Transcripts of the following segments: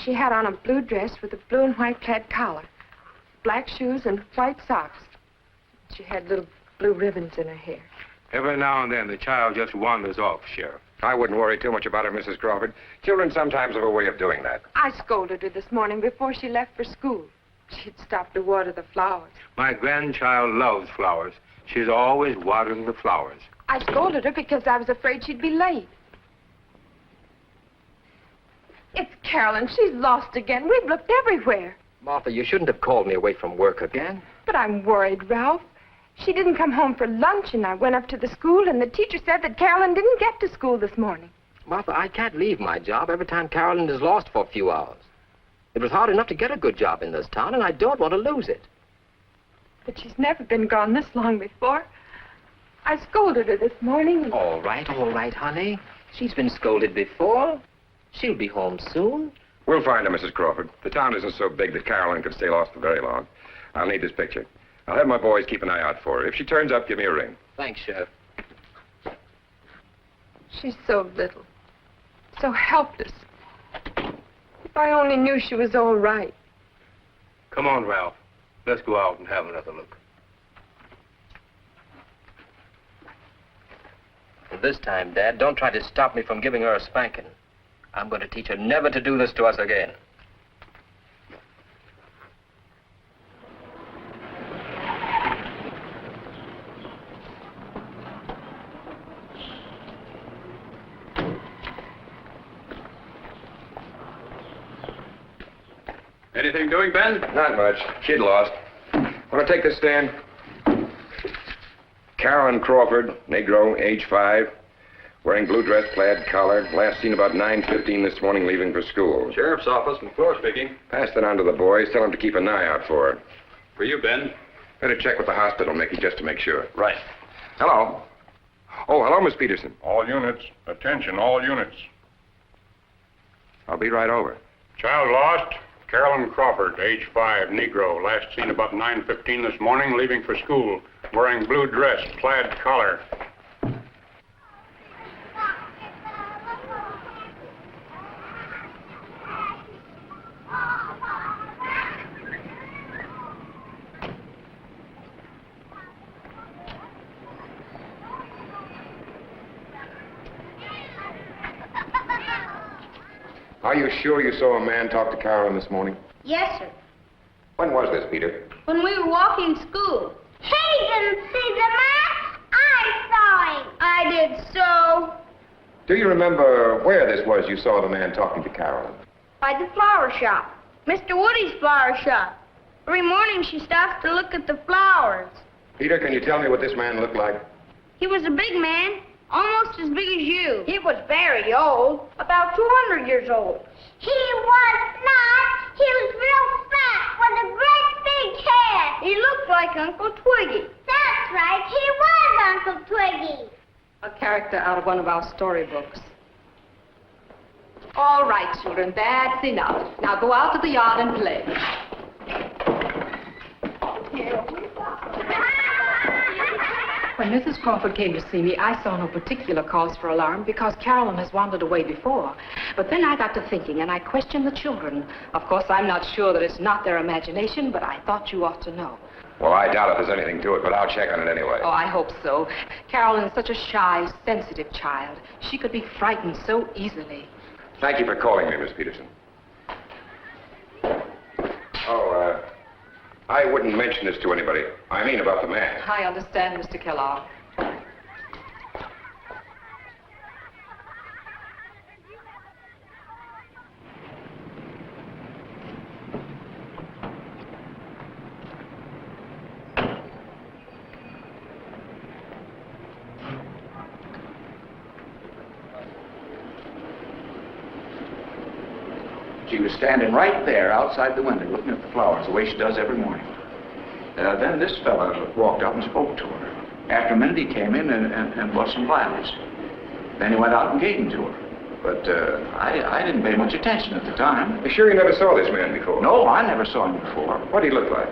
She had on a blue dress with a blue and white plaid collar, black shoes, and white socks. She had little blue ribbons in her hair. Every now and then, the child just wanders off, Sheriff. I wouldn't worry too much about her, Mrs. Crawford. Children sometimes have a way of doing that. I scolded her this morning before she left for school. She'd stopped to water the flowers. My grandchild loves flowers. She's always watering the flowers. I scolded her because I was afraid she'd be late. It's Carolyn. She's lost again. We've looked everywhere. Martha, you shouldn't have called me away from work again. But I'm worried, Ralph. She didn't come home for lunch, and I went up to the school, and the teacher said that Carolyn didn't get to school this morning. Martha, I can't leave my job every time Carolyn is lost for a few hours. It was hard enough to get a good job in this town, and I don't want to lose it. But she's never been gone this long before. I scolded her this morning. All right, honey. She's been scolded before. She'll be home soon. We'll find her, Mrs. Crawford. The town isn't so big that Carolyn could stay lost for very long. I'll need this picture. I'll have my boys keep an eye out for her. If she turns up, give me a ring. Thanks, Sheriff. She's so little, so helpless. If I only knew she was all right. Come on, Ralph. Let's go out and have another look. And this time, Dad, don't try to stop me from giving her a spanking. I'm going to teach her never to do this to us again. Anything doing, Ben? Not much. She'd lost. Want to take this stand? Carolyn Crawford, Negro, age 5, wearing blue dress, plaid collar. Last seen about 9:15 this morning, leaving for school. Sheriff's Office, McClure speaking. Pass that on to the boys. Tell them to keep an eye out for her. For you, Ben. Better check with the hospital, Mickey, just to make sure. Right. Hello. Oh, hello, Miss Peterson. All units. Attention, all units. I'll be right over. Child lost. Carolyn Crawford, age 5, Negro. Last seen about 9:15 this morning, leaving for school. Wearing blue dress, plaid collar. Are you sure you saw a man talk to Carolyn this morning? Yes, sir. When was this, Peter? When we were walking to school. He didn't see the man. I saw him. I did so. Do you remember where this was you saw the man talking to Carolyn? By the flower shop. Mr. Woody's flower shop. Every morning she stops to look at the flowers. Peter, can you tell me what this man looked like? He was a big man, almost as big as you. He was very old, about 200 years old. He was not. He was real fat with a great big head. He looked like Uncle Twiggy. That's right. He was Uncle Twiggy. A character out of one of our storybooks. All right, children, that's enough. Now go out to the yard and play. When Mrs. Crawford came to see me, I saw no particular cause for alarm because Carolyn has wandered away before. But then I got to thinking, and I questioned the children. Of course, I'm not sure that it's not their imagination, but I thought you ought to know. Well, I doubt if there's anything to it, but I'll check on it anyway. Oh, I hope so. Carolyn is such a shy, sensitive child. She could be frightened so easily. Thank you for calling me, Miss Peterson. Oh, I wouldn't mention this to anybody. I mean about the man. I understand, Mr. Kellogg. She was standing right there outside the window looking at the flowers the way she does every morning. Then this fella walked up and spoke to her. After a minute, he came in and bought some violets. Then he went out and gave them to her. But I didn't pay much attention at the time. You sure you never saw this man before? No, I never saw him before. What did he look like?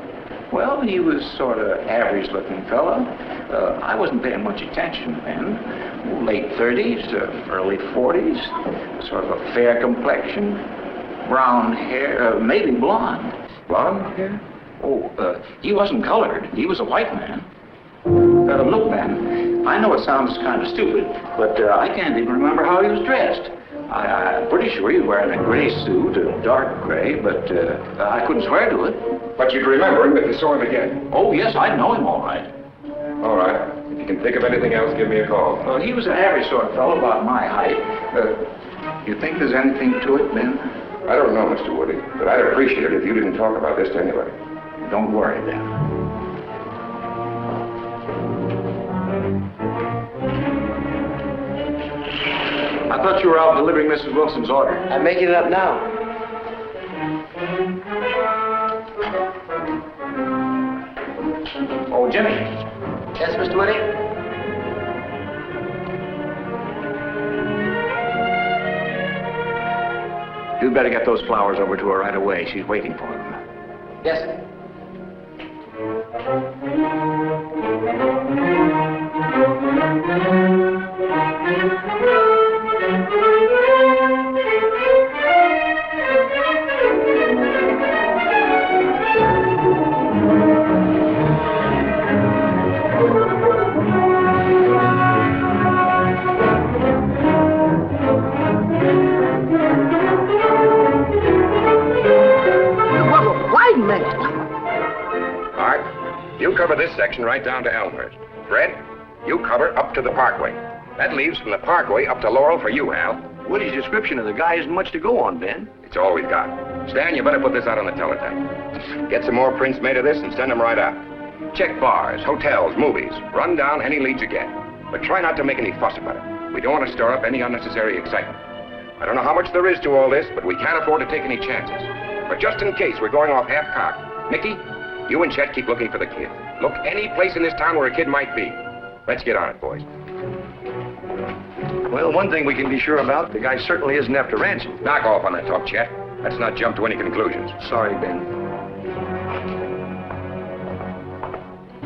Well, he was sort of average-looking fella. I wasn't paying much attention then. Late 30s, early 40s, sort of a fair complexion. brown hair, maybe blonde. Blonde hair? Oh, he wasn't colored. He was a white man. Look, Ben, I know it sounds kind of stupid, but I can't even remember how he was dressed. I'm pretty sure he was wearing a gray suit, a dark gray, but I couldn't swear to it. But you'd remember him if you saw him again. Oh, yes, I'd know him all right. All right. If you can think of anything else, give me a call. Well, he was an average sort of fellow, about my height. You think there's anything to it, Ben? I don't know, Mr. Woody, but I'd appreciate it if you didn't talk about this to anybody. Don't worry, Ben. I thought you were out delivering Mrs. Wilson's order. I'm making it up now. Oh, Jimmy. Yes, Mr. Woody? You'd better get those flowers over to her right away. She's waiting for them. Yes, sir. Art, you cover this section right down to Elmhurst. Fred, you cover up to the Parkway. That leaves from the Parkway up to Laurel for you, Hal. Woody's description of the guy isn't much to go on, Ben. It's all we've got. Stan, you better put this out on the teletype. Get some more prints made of this and send them right out. Check bars, hotels, movies. Run down any leads you get. But try not to make any fuss about it. We don't want to stir up any unnecessary excitement. I don't know how much there is to all this, but we can't afford to take any chances. But just in case we're going off half-cocked, Mickey, you and Chet keep looking for the kid. Look any place in this town where a kid might be. Let's get on it, boys. Well, one thing we can be sure about, the guy certainly isn't after ransom. Knock off on that talk, Chet. Let's not jump to any conclusions. Sorry, Ben.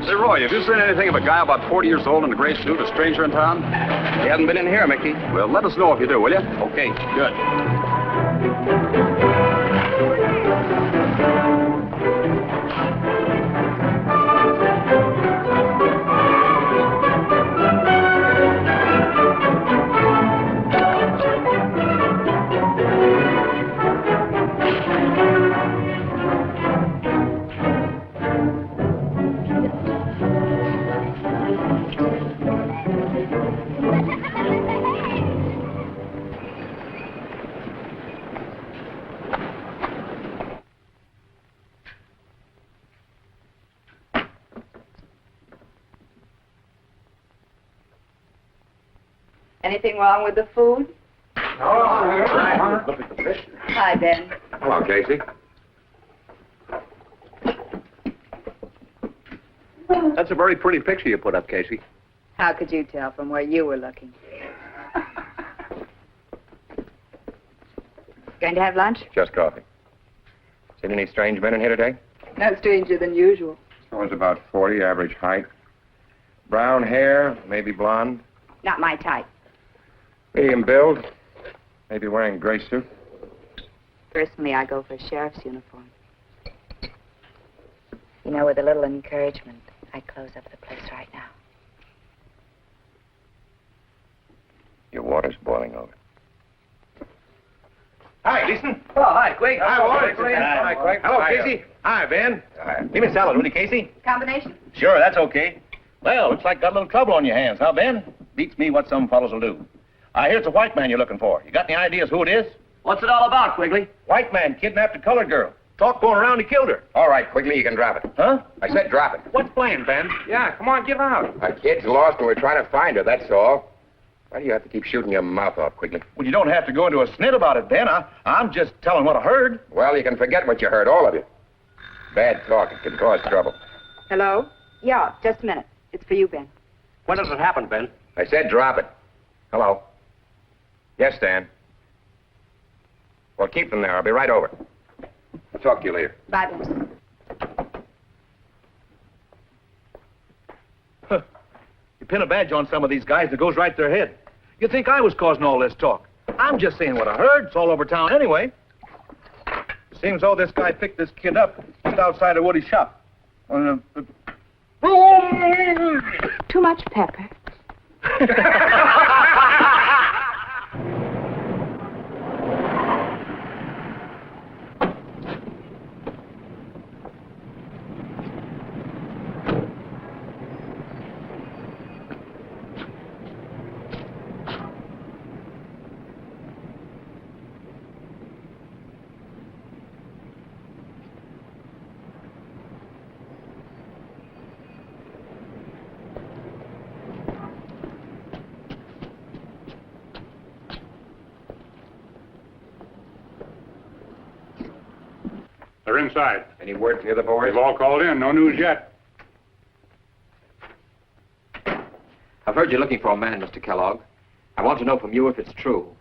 Say, Roy, have you seen anything of a guy about 40 years old in a gray suit, a stranger in town? He hasn't been in here, Mickey. Well, let us know if you do, will you? Okay. Good. Anything wrong with the food? Look at the picture. Hi, Ben. Hello, Casey. That's a very pretty picture you put up, Casey. How could you tell from where you were looking? Going to have lunch? Just coffee. Seen any strange men in here today? No stranger than usual. Someone's about 40, average height. Brown hair, maybe blonde. Not my type. Medium build. Maybe wearing a gray suit. Personally, I go for a sheriff's uniform. You know, with a little encouragement, I'd close up the place right now. Your water's boiling over. Hi, Gleason. Oh, hi, Quake. Hi, Quake. Hi, Quake. Hello, Casey. Hi, Ben. Hi. Give me a salad, will you, Casey? Combination? Sure, that's okay. Well, looks like got a little trouble on your hands, huh, Ben? Beats me what some fellows will do. I hear it's a white man you're looking for. You got any ideas who it is? What's it all about, Quigley? White man kidnapped a colored girl. Talk going around he killed her. All right, Quigley, you can drop it. Huh? I said drop it. What's playing, Ben? Yeah, come on, give out. A kid's lost and we're trying to find her, that's all. Why do you have to keep shooting your mouth off, Quigley? Well, you don't have to go into a snit about it, Ben. I'm just telling what I heard. Well, you can forget what you heard, all of you. Bad talk, it can cause trouble. Hello? Yeah, just a minute. It's for you, Ben. When does it happen, Ben? I said drop it. Hello? Yes, Stan. Well, keep them there. I'll be right over. I'll talk to you later. Bye, Ben. You pin a badge on some of these guys that goes right to their head. You think I was causing all this talk? I'm just saying what I heard. It's all over town anyway. Seems though this guy picked this kid up just outside of Woody's shop. Too much pepper. They're inside. Any word from the other boys? They've all called in. No news yet. I've heard you're looking for a man, Mr. Kellogg. I want to know from you if it's true.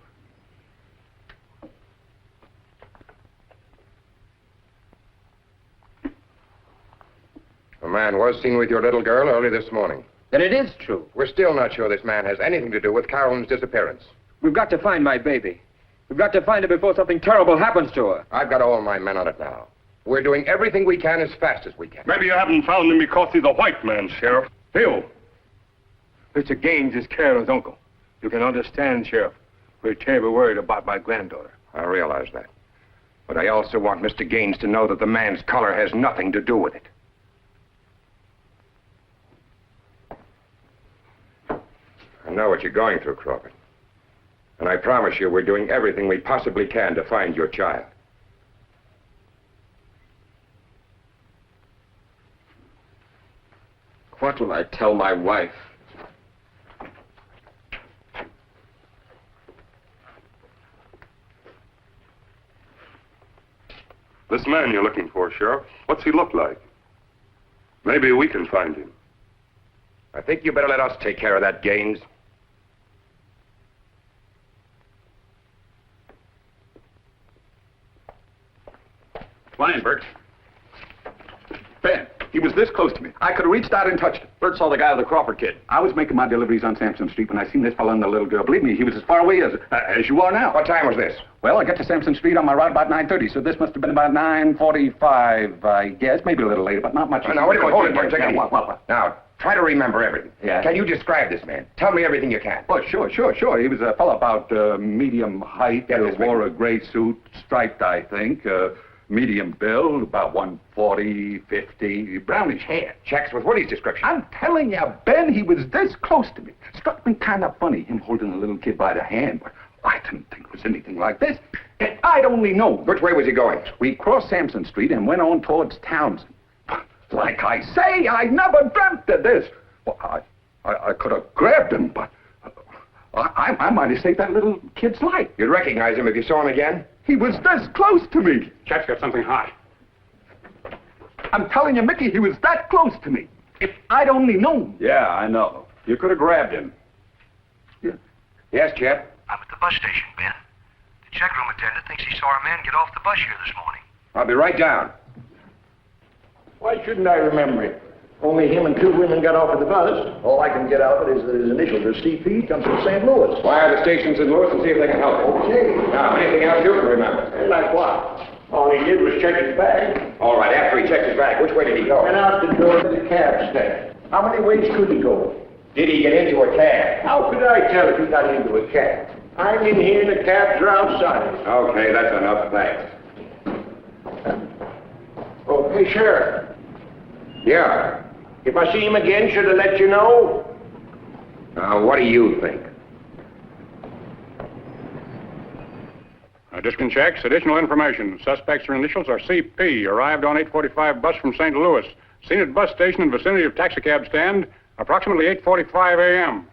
A man was seen with your little girl early this morning. Then it is true. We're still not sure this man has anything to do with Carolyn's disappearance. We've got to find my baby. We've got to find her before something terrible happens to her. I've got all my men on it now. We're doing everything we can as fast as we can. Maybe you haven't found him because he's a white man, Sheriff. Bill, Mr. Gaines is Carolyn's uncle. You can understand, Sheriff. We're terribly worried about my granddaughter. I realize that. But I also want Mr. Gaines to know that the man's color has nothing to do with it. I know what you're going through, Crawford. And I promise you we're doing everything we possibly can to find your child. What will I tell my wife? This man you're looking for, Sheriff, what's he look like? Maybe we can find him. I think you better let us take care of that, Gaines. Flying, Bert. Ben, he was this close to me. I could have reached out and touched him. Bert saw the guy with the Crawford kid. I was making my deliveries on Sampson Street when I seen this fella and the little girl. Believe me, he was as far away as you are now. What time was this? Well, I got to Sampson Street on my route about 9:30, so this must have been about 9:45, I guess. Maybe a little later, but not much. Now, wait a minute, hold it, Bert. Take it easy. What? Now, try to remember everything. Yeah. Can you describe this man? Tell me everything you can. Oh, sure. He was a fellow about medium height, wore a gray suit, striped, I think, medium build, about 140, 50, brownish hair. Checks with Woody's description. I'm telling you, Ben, he was this close to me. Struck me kind of funny, him holding a little kid by the hand. But I didn't think it was anything like this. And I'd only known. Which way was he going? We crossed Sampson Street and went on towards Townsend. Like I say, I never dreamt of this. Well, I could have grabbed him, but I might have saved that little kid's life. You'd recognize him if you saw him again? He was this close to me. Chap's got something hot. I'm telling you, Mickey, he was that close to me. If I'd only known. Yeah, I know. You could have grabbed him. Yeah. Yes, Chet? I'm at the bus station, Ben. The check room attendant thinks he saw a man get off the bus here this morning. I'll be right down. Why shouldn't I remember it? Only him and two women got off of the bus. All I can get out of it is that his initials are CP, comes from St. Louis. Wire the stations in Louis and see if they can help you. Okay. Now, anything else you can remember? Like what? All he did was check his bag. All right, after he checked his bag, which way did he go? Went out the door to the cab stand. How many ways could he go? Did he get into a cab? How could I tell if he got into a cab? I'm in here and the cabs are outside. Okay, that's enough, thanks. Oh, hey, Sheriff. Yeah. If I see him again, should I let you know? Now, what do you think? Discount checks, additional information. Suspect's initials are CP. Arrived on 8:45 bus from St. Louis. Seen at bus station in vicinity of taxicab stand, approximately 8:45 a.m.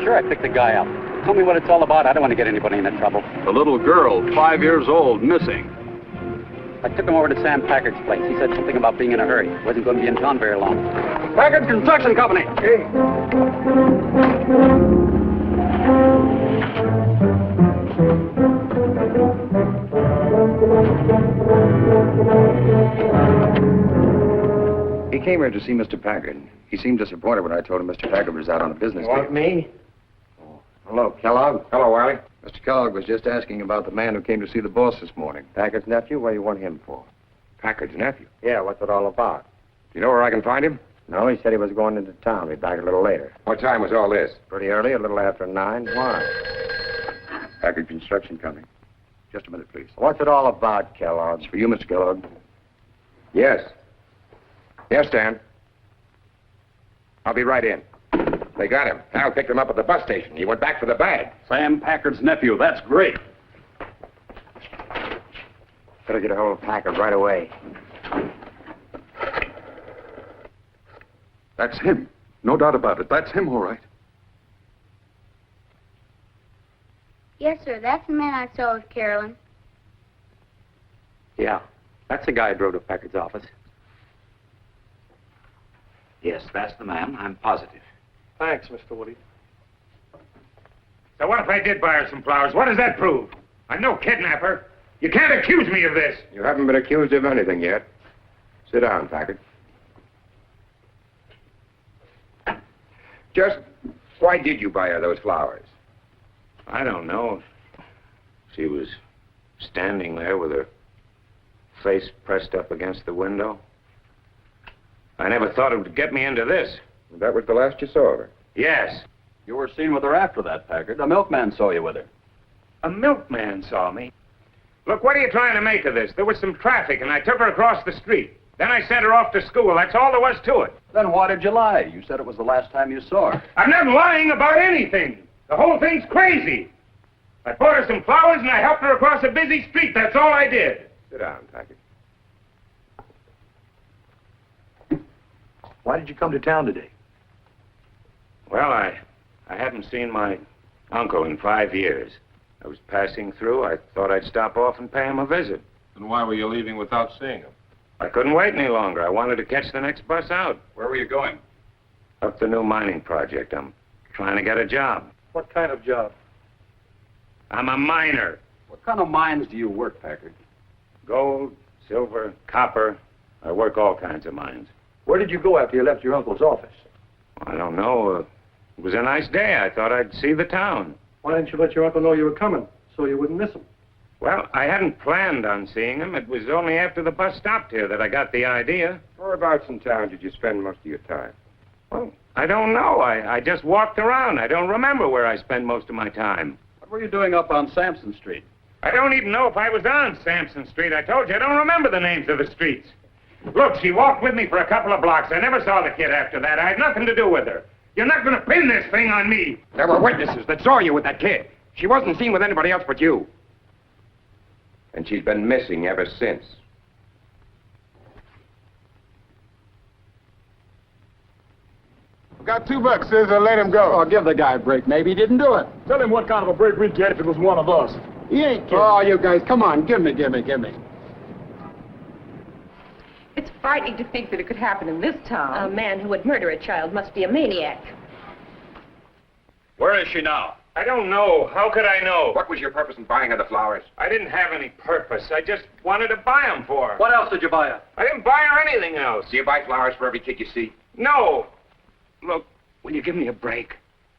Sure, I picked the guy up. Tell me what it's all about. I don't want to get anybody into trouble. The little girl, 5 years old, missing. I took him over to Sam Packard's place. He said something about being in a hurry. Wasn't going to be in town very long. Packard Construction Company. Hey. came here to see Mr. Packard. He seemed disappointed when I told him Mr. Packard was out on a business You want trip. me? Oh. Hello, Kellogg. Hello, Wiley. Mr. Kellogg was just asking about the man who came to see the boss this morning. Packard's nephew? What do you want him for? Packard's nephew? Yeah, what's it all about? Do you know where I can find him? No, he said he was going into town. Be back a little later. What time was all this? Pretty early, a little after 9. Why? Packard Construction Company. Just a minute, please. What's it all about, Kellogg? It's for you, Mr. Kellogg. Yes. Yes, Dan. I'll be right in. They got him. Hal picked him up at the bus station. He went back for the bag. Sam Packard's nephew. That's great. Better get a hold of Packard right away. That's him. No doubt about it. That's him, all right. Yes, sir. That's the man I saw with Carolyn. Yeah, that's the guy who drove to Packard's office. Yes, that's the man. I'm positive. Thanks, Mr. Woody. So what if I did buy her some flowers? What does that prove? I'm no kidnapper. You can't accuse me of this. You haven't been accused of anything yet. Sit down, Packard. Just why did you buy her those flowers? I don't know. She was standing there with her face pressed up against the window. I never thought it would get me into this. That was the last you saw of her? Yes. You were seen with her after that, Packard. A milkman saw you with her. A milkman saw me. Look, what are you trying to make of this? There was some traffic, and I took her across the street. Then I sent her off to school. That's all there was to it. Then why did you lie? You said it was the last time you saw her. I'm not lying about anything. The whole thing's crazy. I bought her some flowers, and I helped her across a busy street. That's all I did. Sit down, Packard. Why did you come to town today? Well, I haven't seen my uncle in 5 years. I was passing through. I thought I'd stop off and pay him a visit. And why were you leaving without seeing him? I couldn't wait any longer. I wanted to catch the next bus out. Where were you going? Up the new mining project. I'm trying to get a job. What kind of job? I'm a miner. What kind of mines do you work, Packard? Gold, silver, copper. I work all kinds of mines. Where did you go after you left your uncle's office? I don't know. It was a nice day. I thought I'd see the town. Why didn't you let your uncle know you were coming so you wouldn't miss him? Well, I hadn't planned on seeing him. It was only after the bus stopped here that I got the idea. Whereabouts in town did you spend most of your time? Well, I don't know. I just walked around. I don't remember where I spent most of my time. What were you doing up on Sampson Street? I don't even know if I was on Sampson Street. I told you, I don't remember the names of the streets. Look, she walked with me for a couple of blocks. I never saw the kid after that. I had nothing to do with her. You're not going to pin this thing on me. There were witnesses that saw you with that kid. She wasn't seen with anybody else but you. And she's been missing ever since. Got $2, Scissor. Let him go. Oh, give the guy a break. Maybe he didn't do it. Tell him what kind of a break we'd get if it was one of us. He ain't kidding. Oh, you guys, come on. Give me. It's frightening to think that it could happen in this town. A man who would murder a child must be a maniac. Where is she now? I don't know. How could I know? What was your purpose in buying her the flowers? I didn't have any purpose. I just wanted to buy them for her. What else did you buy her? I didn't buy her anything else. Do you buy flowers for every kid you see? No. Look, will you give me a break?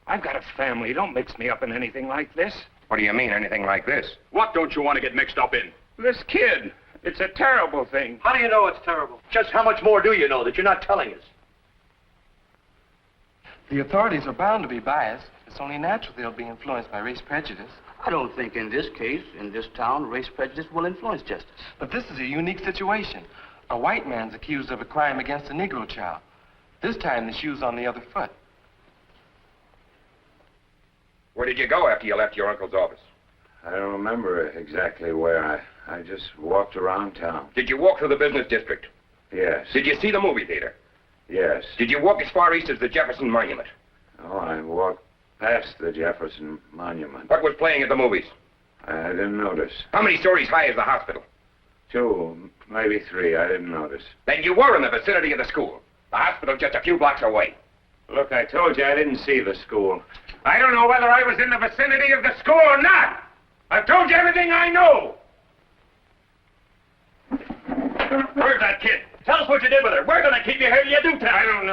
I've got a family. Don't mix me up in anything like this. What do you mean, anything like this? What don't you want to get mixed up in? This kid. It's a terrible thing. How do you know it's terrible? Just how much more do you know that you're not telling us? The authorities are bound to be biased. It's only natural they'll be influenced by race prejudice. I don't think in this case, in this town, race prejudice will influence justice. But this is a unique situation. A white man's accused of a crime against a Negro child. This time the shoe's on the other foot. Where did you go after you left your uncle's office? I don't remember exactly where. I just walked around town. Did you walk through the business district? Yes. Did you see the movie theater? Yes. Did you walk as far east as the Jefferson Monument? Oh, I walked past the Jefferson Monument. What was playing at the movies? I didn't notice. How many stories high is the hospital? 2, maybe 3. I didn't notice. Then you were in the vicinity of the school. The hospital's just a few blocks away. Look, I told you I didn't see the school. I don't know whether I was in the vicinity of the school or not. I've told you everything I know. Where's that kid? Tell us what you did with her. We're going to keep you here till you do tell. I don't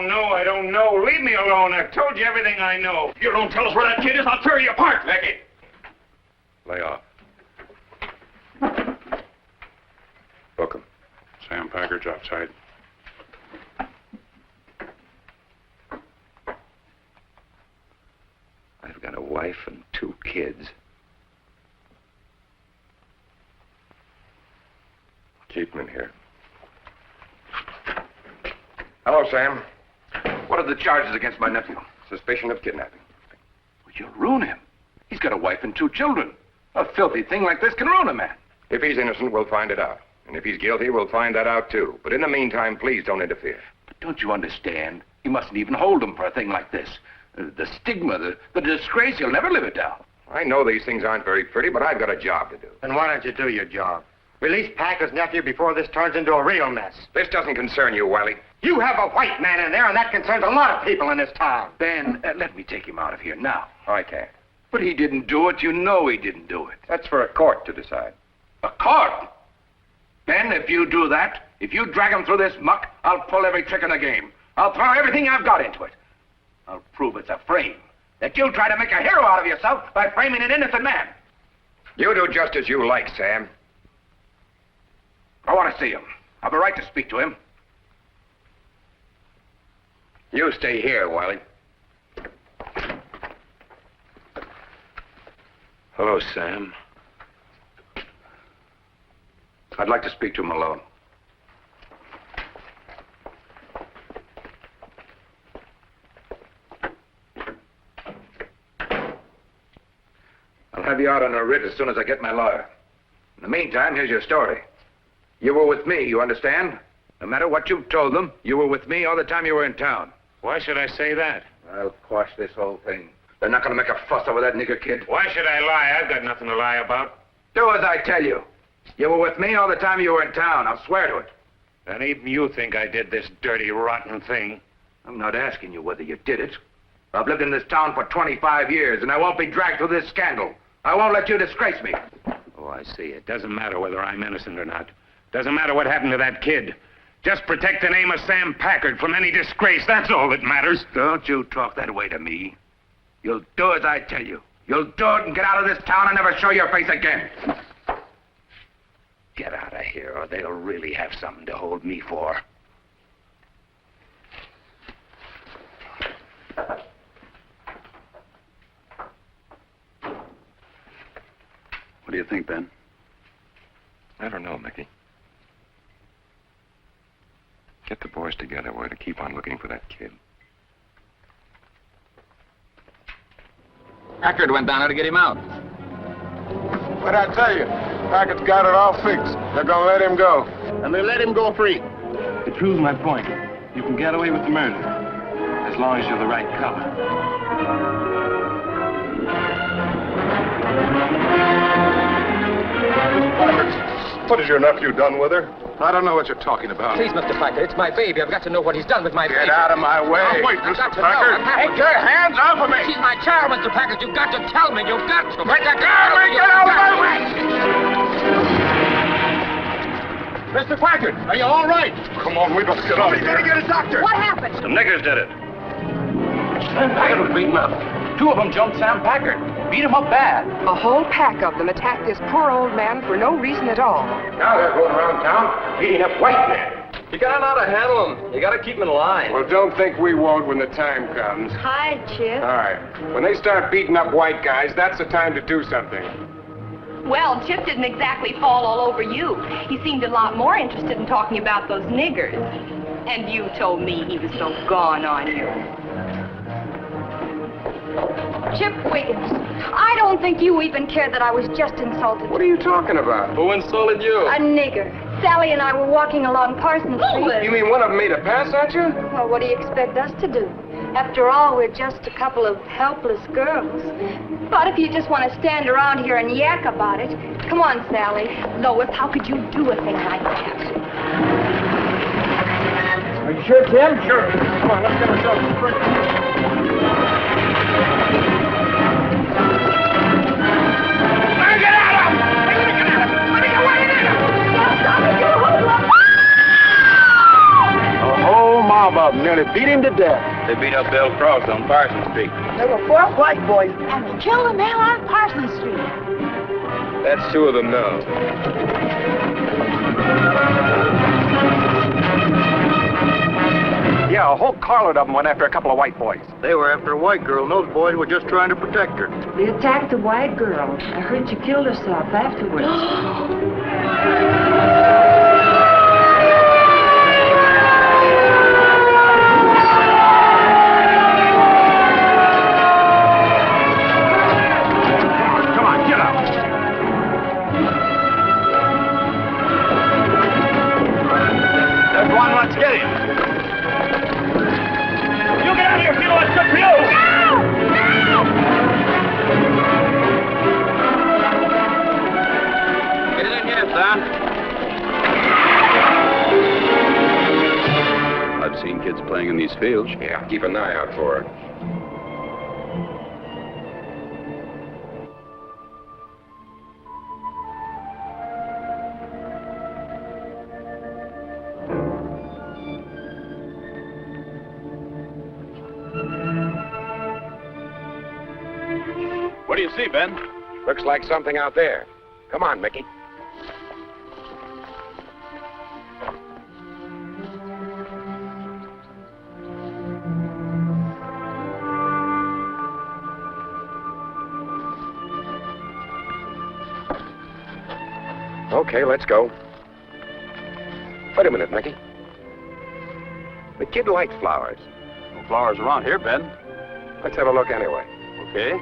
know. Leave me alone. I've told you everything I know. If you don't tell us where that kid is, I'll tear you apart, Becky. Lay off. Book him. Sam Packard's outside. I've got a wife and 2 kids. Keep him in here. Hello, Sam. What are the charges against my nephew? Suspicion of kidnapping. You'll ruin him. He's got a wife and 2 children. A filthy thing like this can ruin a man. If he's innocent, we'll find it out. And if he's guilty, we'll find that out, too. But in the meantime, please don't interfere. But don't you understand? You mustn't even hold him for a thing like this. The stigma, the disgrace, you'll never live it down. I know these things aren't very pretty, but I've got a job to do. Then why don't you do your job? Release Packard's nephew before this turns into a real mess. This doesn't concern you, Wiley. You have a white man in there, and that concerns a lot of people in this town. Ben, let me take him out of here now. I can't. But he didn't do it. You know he didn't do it. That's for a court to decide. A court? Ben, if you do that, if you drag him through this muck, I'll pull every trick in the game. I'll throw everything I've got into it. I'll prove it's a frame. That you'll try to make a hero out of yourself by framing an innocent man. You do just as you like, Sam. I want to see him. I've a right to speak to him. You stay here, Wiley. Hello, Sam. I'd like to speak to him alone. I'll have you out on a writ as soon as I get my lawyer. In the meantime, here's your story. You were with me, you understand? No matter what you've told them, you were with me all the time you were in town. Why should I say that? I'll quash this whole thing. They're not going to make a fuss over that nigger kid. Why should I lie? I've got nothing to lie about. Do as I tell you. You were with me all the time you were in town. I'll swear to it. And even you think I did this dirty, rotten thing. I'm not asking you whether you did it. I've lived in this town for 25 years, and I won't be dragged through this scandal. I won't let you disgrace me. Oh, I see. It doesn't matter whether I'm innocent or not. Doesn't matter what happened to that kid. Just protect the name of Sam Packard from any disgrace. That's all that matters. Don't you talk that way to me. You'll do as I tell you. You'll do it and get out of this town and never show your face again. Get out of here, or they'll really have something to hold me for. What do you think, Ben? I don't know, Mickey. Get the boys together. We're to keep on looking for that kid. Packard went down there to get him out. What'd I tell you? Packard's got it all fixed. They're gonna let him go. And they let him go free. It proves my point. You can get away with the murder, as long as you're the right color. What has your nephew done with her? I don't know what you're talking about. Please, Mr. Packard, it's my baby. I've got to know what he's done with my baby. Get out of my way. Oh, wait, Mr. I've got to Packard. know. Put your hands off of me. She's my child, Mr. Packard. You've got to tell me. You've got to. Let the girl get out of my way. Mr. Packard, are you all right? Come on, we must get out of here. Get a doctor. What happened? The niggers did it. Sam Packard was beaten up. 2 of them jumped Sam Packard. Beat him up bad. A whole pack of them attacked this poor old man for no reason at all. Now they're going around town beating up white men. You gotta know how to handle them. You gotta keep them in line. Well, don't think we won't when the time comes. Hi, Chip. All right. When they start beating up white guys, that's the time to do something. Well, Chip didn't exactly fall all over you. He seemed a lot more interested in talking about those niggers. And you told me he was so gone on you. Chip Wiggins, I don't think you even care that I was just insulted. What are you talking about? Who insulted you? A nigger. Sally and I were walking along Parsons Street. You mean one of them made a pass at you? Well, what do you expect us to do? After all, we're just a couple of helpless girls. But if you just want to stand around here and yak about it, come on, Sally. Lois, how could you do a thing like that? Are you sure, Tim? Sure. Come on, let's get ourselves a drink. Get out of him! Let me get at him! Let me get away with him! Stop it, get a hold of him! beat him to death. They beat up Bill Cross on Parsons Street. There were 4 white boys. And they killed a man on Parsons Street. That's 2 of them now. Yeah, a whole carload of them went after a couple of white boys. They were after a white girl, and those boys were just trying to protect her. They attacked the white girl. I heard she killed herself afterwards. Come on, get out. There's one, let's get him. You get out of here, if you know what's good for you. Get it in here, son. I've seen kids playing in these fields. Yeah, keep an eye out for her. What do you see, Ben? Looks like something out there. Come on, Mickey. Okay, let's go. Wait a minute, Mickey. The kid likes flowers. No flowers around here, Ben. Let's have a look anyway. Okay.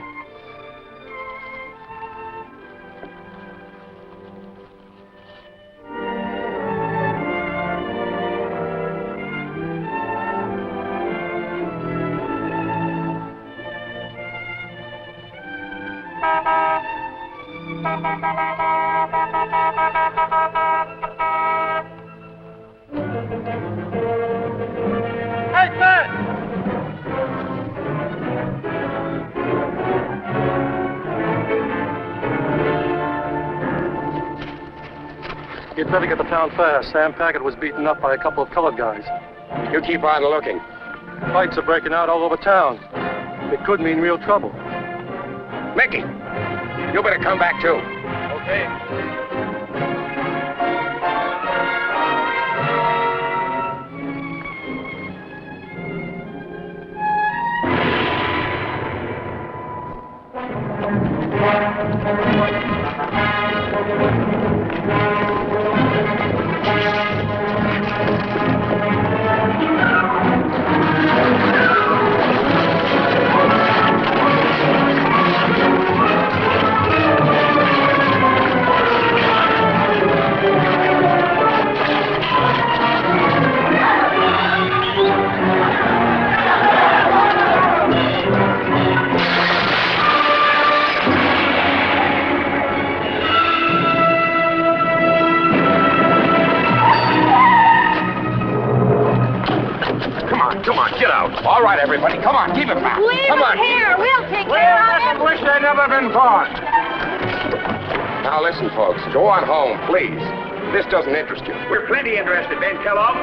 Hey, man! You'd better get to town fast. Sam Packard was beaten up by a couple of colored guys. You keep on looking. Fights are breaking out all over town. It could mean real trouble. Mickey, you better come back too. Okay. Come on, get out. All right, everybody, come on, keep it back. Leave Come on. it here. We'll take care of it. Wish they'd never been born. Now listen, folks, go on home, please. This doesn't interest you. We're plenty interested, Ben Kellogg.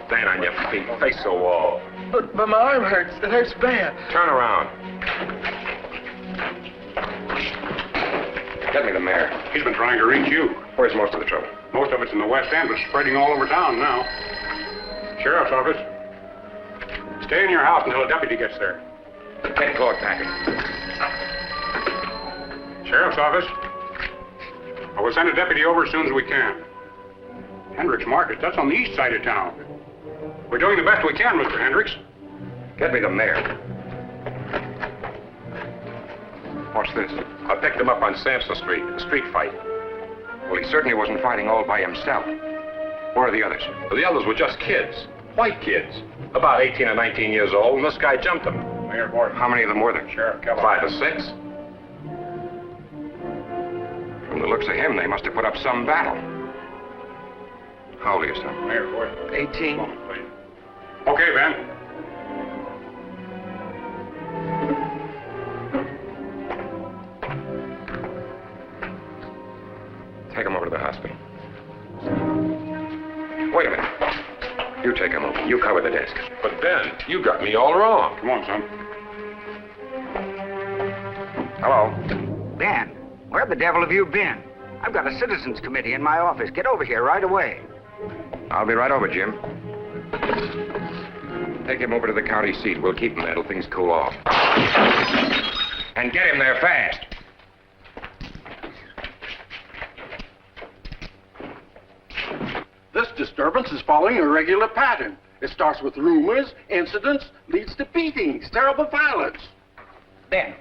Stand on your feet, face the wall. But my arm hurts. It hurts bad. Turn around. Get me the mayor. He's been trying to reach you. Where's most of the trouble? Most of it's in the West End, but spreading all over town now. Sheriff's office. Stay in your house until a deputy gets there. Take Claude Packard. Sheriff's office. I will send a deputy over as soon as we can. Hendricks Market, that's on the east side of town. We're doing the best we can, Mr. Hendricks. Get me the mayor. What's this? I picked him up on Sampson Street, a street fight. Well, he certainly wasn't fighting all by himself. Where are the others? Well, the others were just kids. White kids. About 18 or 19 years old, and this guy jumped them. Mayor Gordon. How many of them were there? Sheriff Kellogg. 5 or 6. From the looks of him, they must have put up some battle. How old are you, son? Mayor Gordon. 18. Come on, please. Okay, Ben. Take him over to the hospital. You cover the desk. But Ben, you got me all wrong. Come on, son. Hello. Ben, where the devil have you been? I've got a citizens committee in my office. Get over here right away. I'll be right over, Jim. Take him over to the county seat. We'll keep him there till things cool off. And get him there fast. This disturbance is following a regular pattern. It starts with rumors, incidents, leads to beatings, terrible violence. Ben,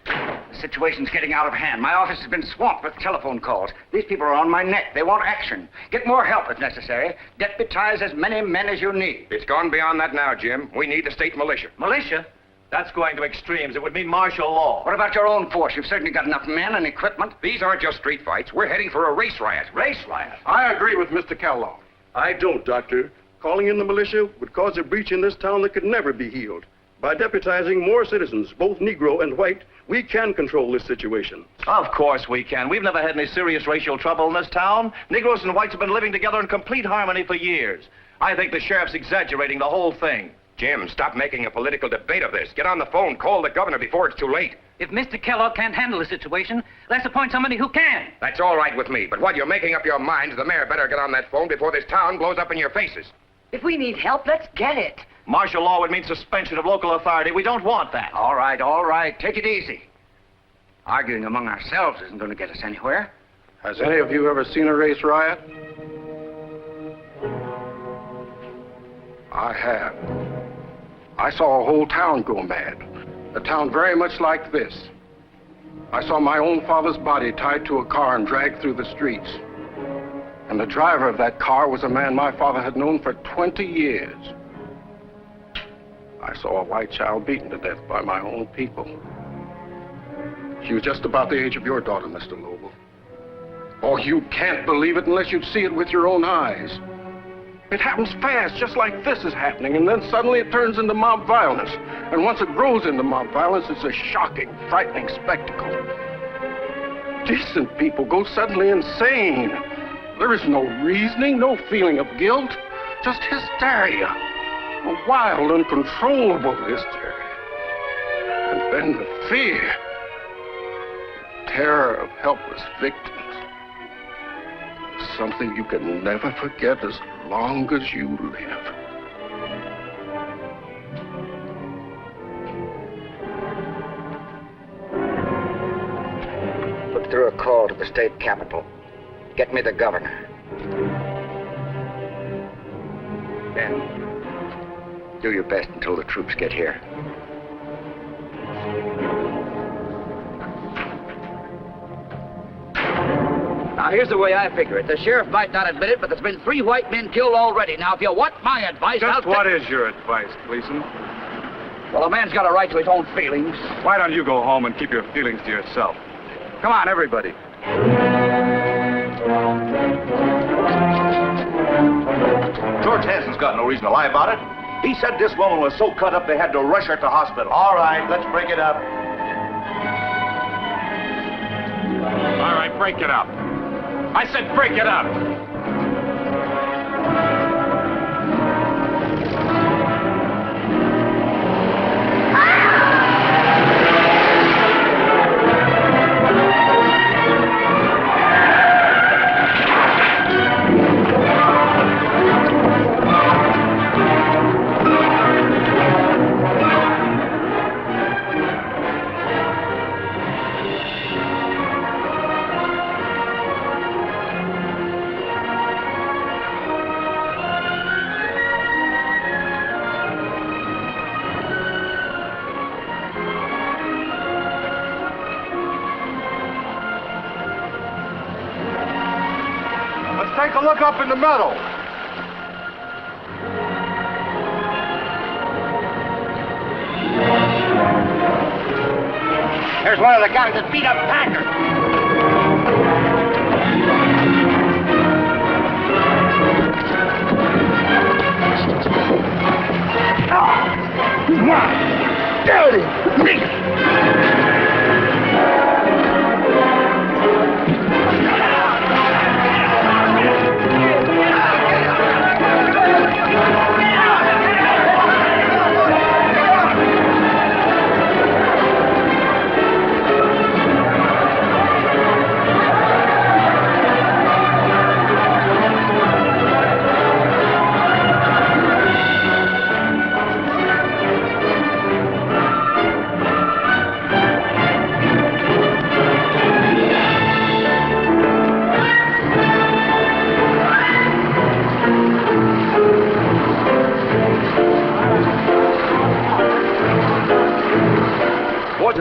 the situation's getting out of hand. My office has been swamped with telephone calls. These people are on my neck. They want action. Get more help if necessary. Deputize as many men as you need. It's gone beyond that now, Jim. We need the state militia. Militia? That's going to extremes. It would mean martial law. What about your own force? You've certainly got enough men and equipment. These aren't just street fights. We're heading for a race riot. Race riot? I agree with Mr. Kellogg. I don't, Doctor. Calling in the militia would cause a breach in this town that could never be healed. By deputizing more citizens, both Negro and white, we can control this situation. Of course we can. We've never had any serious racial trouble in this town. Negroes and whites have been living together in complete harmony for years. I think the sheriff's exaggerating the whole thing. Jim, stop making a political debate of this. Get on the phone, call the governor before it's too late. If Mr. Kellogg can't handle the situation, let's appoint somebody who can. That's all right with me, but while you're making up your minds, the mayor better get on that phone before this town blows up in your faces. If we need help, let's get it. Martial law would mean suspension of local authority. We don't want that. All right. Take it easy. Arguing among ourselves isn't going to get us anywhere. Has any of you ever seen a race riot? I have. I saw a whole town go mad. A town very much like this. I saw my own father's body tied to a car and dragged through the streets. And the driver of that car was a man my father had known for 20 years. I saw a white child beaten to death by my own people. She was just about the age of your daughter, Mr. Lobel. Oh, you can't believe it unless you see it with your own eyes. It happens fast, just like this is happening, and then suddenly it turns into mob violence. And once it grows into mob violence, it's a shocking, frightening spectacle. Decent people go suddenly insane. There is no reasoning, no feeling of guilt, just hysteria. A wild, uncontrollable hysteria. And then the fear, terror of helpless victims. Something you can never forget as long as you live. Put through a call to the state capitol. Get me the governor. Ben, do your best until the troops get here. Now, here's the way I figure it. The sheriff might not admit it, but there's been 3 white men killed already. Now, if you want my advice, Just what is your advice, Gleason? Well, a man's got a right to his own feelings. Why don't you go home and keep your feelings to yourself? Come on, everybody. George Hansen's got no reason to lie about it. He said this woman was so cut up they had to rush her to hospital. All right, let's break it up. All right, break it up. I said break it up. Take a look up in the meadow. There's one of the guys that beat up Packer. Dirty!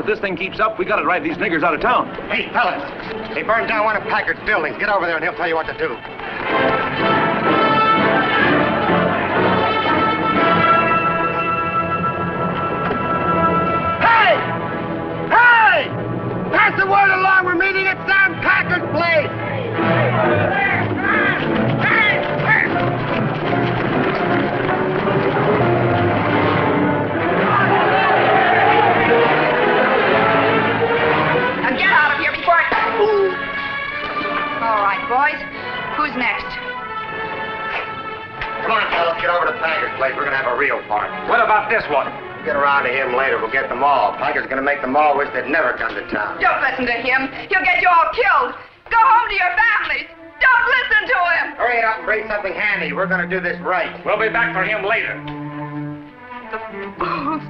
if this thing keeps up, we gotta drive these niggers out of town. Hey, fellas, they burned down one of Packard's buildings. Get over there and he'll tell you what to do. Hey! Hey! Pass the word along. We're meeting at Sam Packard's place. All right, boys. Who's next? Come on, fellas, get over to Packard's place. We're gonna have a real party. What about this one? Get around to him later. We'll get them all. Packard's gonna make them all wish they'd never come to town. Don't listen to him. He'll get you all killed. Go home to your families. Don't listen to him. Hurry up and bring something handy. We're gonna do this right. We'll be back for him later. The fools.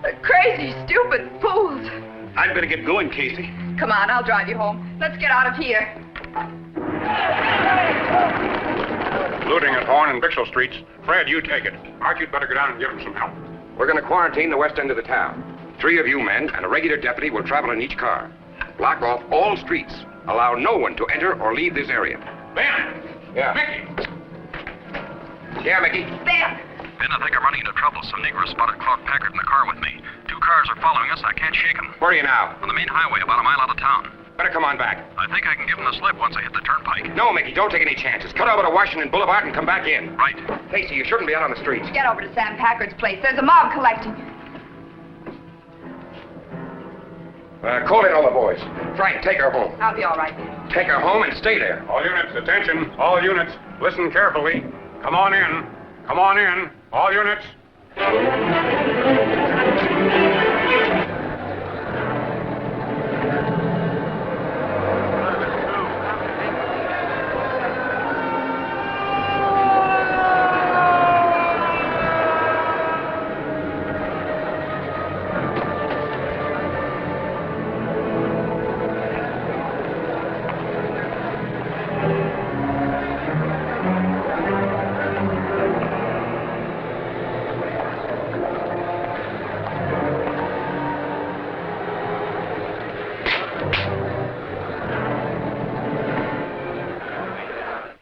The crazy, stupid fools. I'd better get going, Casey. Come on, I'll drive you home. Let's get out of here. Looting at Horn and Bixel Streets. Fred, you take it. Art, you'd better go down and give him some help. We're going to quarantine the west end of the town. 3 of you men and a regular deputy will travel in each car. Block off all streets. Allow no one to enter or leave this area. Ben! Yeah. Mickey! Yeah, Mickey? Ben! Ben, I think I'm running into trouble. Some Negroes spotted Clark Packard in the car with me. 2 cars are following us. I can't shake them. Where are you now? On the main highway, about a mile out of town. Better come on back. I think I can give them the slip once I hit the turnpike. No, Mickey, don't take any chances. Cut over to Washington Boulevard and come back in. Right. Casey, you shouldn't be out on the streets. Get over to Sam Packard's place. There's a mob collecting. Call in all the boys. Frank, take her home. I'll be all right. Take her home and stay there. All units, attention. All units, listen carefully. Come on in. Come on in. All units.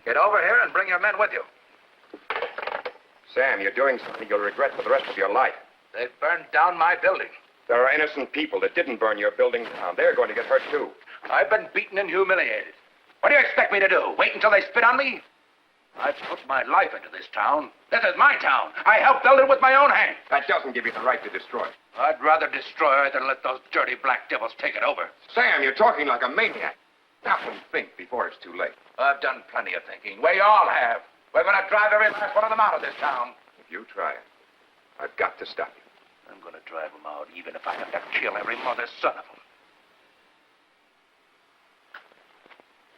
Get over here and bring your men with you. Sam, you're doing something you'll regret for the rest of your life. They've burned down my building. There are innocent people that didn't burn your building down. They're going to get hurt, too. I've been beaten and humiliated. What do you expect me to do? Wait until they spit on me? I've put my life into this town. This is my town. I helped build it with my own hands. That doesn't give you the right to destroy it. I'd rather destroy it than let those dirty black devils take it over. Sam, you're talking like a maniac. Stop and think before it's too late. I've done plenty of thinking. We all have. We're going to drive every last one of them out of this town. If you try it, I've got to stop you. I'm going to drive them out, even if I have to kill every mother's son of them.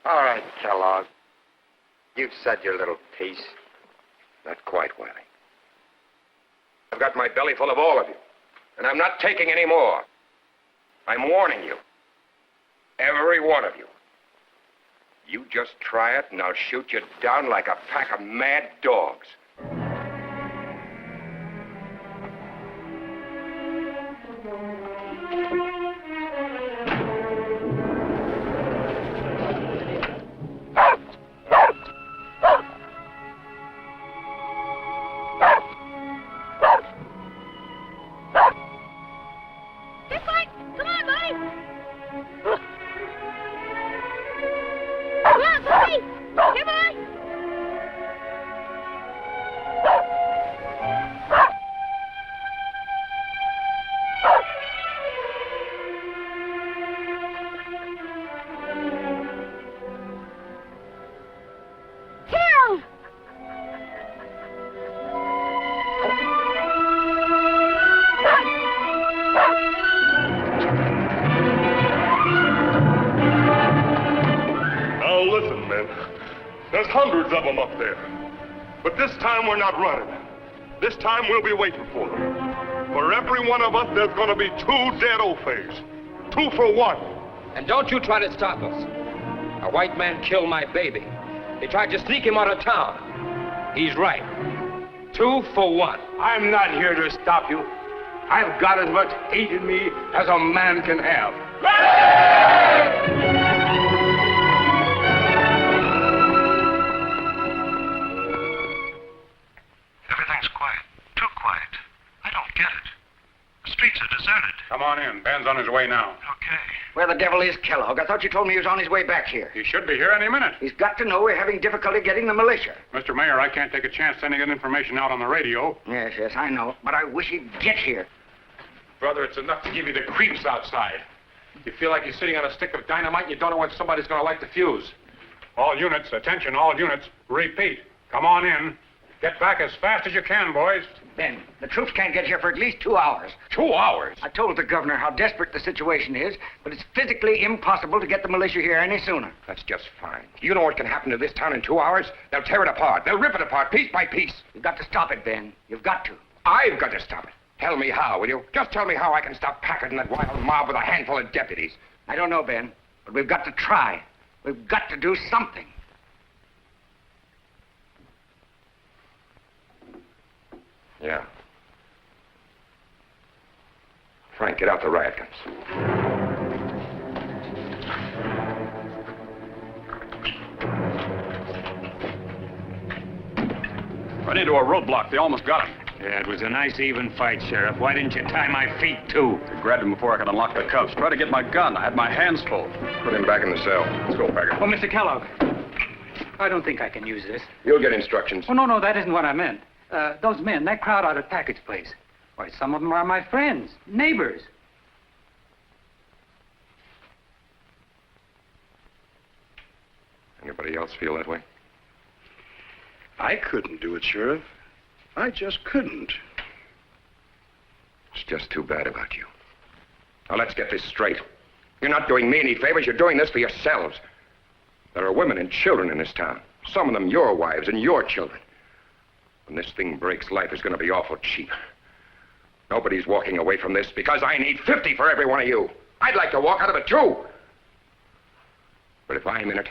All right, Kellogg. You've said your little piece. Not quite, Wiley. I've got my belly full of all of you, and I'm not taking any more. I'm warning you. Every one of you. You just try it, and I'll shoot you down like a pack of mad dogs. There's hundreds of them up there. But this time we're not running. This time we'll be waiting for them. For every one of us, there's going to be 2 dead Ofays. 2 for 1. And don't you try to stop us. A white man killed my baby. They tried to sneak him out of town. He's right. 2 for 1. I'm not here to stop you. I've got as much hate in me as a man can have. Everything's quiet. Too quiet. I don't get it. The streets are deserted. Come on in. Ben's on his way now. Okay. Where the devil is Kellogg? I thought you told me he was on his way back here. He should be here any minute. He's got to know we're having difficulty getting the militia. Mr. Mayor, I can't take a chance sending that information out on the radio. Yes, I know. But I wish he'd get here. Brother, it's enough to give you the creeps outside. You feel like you're sitting on a stick of dynamite and you don't know when somebody's going to light the fuse. All units, attention, all units. Repeat. Come on in. Get back as fast as you can, boys. Ben, the troops can't get here for at least 2 hours. 2 hours? I told the governor how desperate the situation is, but it's physically impossible to get the militia here any sooner. That's just fine. You know what can happen to this town in 2 hours? They'll tear it apart. They'll rip it apart, piece by piece. You've got to stop it, Ben. You've got to. I've got to stop it. Tell me how, will you? Just tell me how I can stop Packard and that wild mob with a handful of deputies. I don't know, Ben, but we've got to try. We've got to do something. Yeah. Frank, get out the riot guns. Run into a roadblock. They almost got him. Yeah, it was a nice even fight, Sheriff. Why didn't you tie my feet, too? I grabbed him before I could unlock the cuffs. Tried to get my gun. I had my hands full. Put him back in the cell. Let's go, Packard. Oh, Mr. Kellogg, I don't think I can use this. You'll get instructions. Oh, no, that isn't what I meant. Those men, that crowd out at Packett's place. Why, some of them are my friends, neighbors. Anybody else feel that way? I couldn't do it, Sheriff. I just couldn't. It's just too bad about you. Now, let's get this straight. You're not doing me any favors. You're doing this for yourselves. There are women and children in this town. Some of them your wives and your children. When this thing breaks, life is going to be awful cheap. Nobody's walking away from this because I need 50 for every one of you. I'd like to walk out of it, too. But if I'm in it,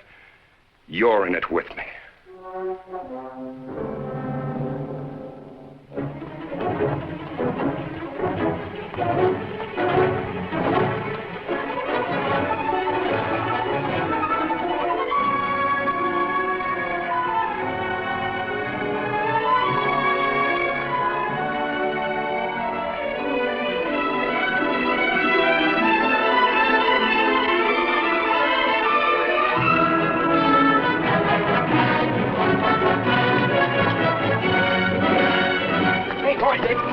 you're in it with me.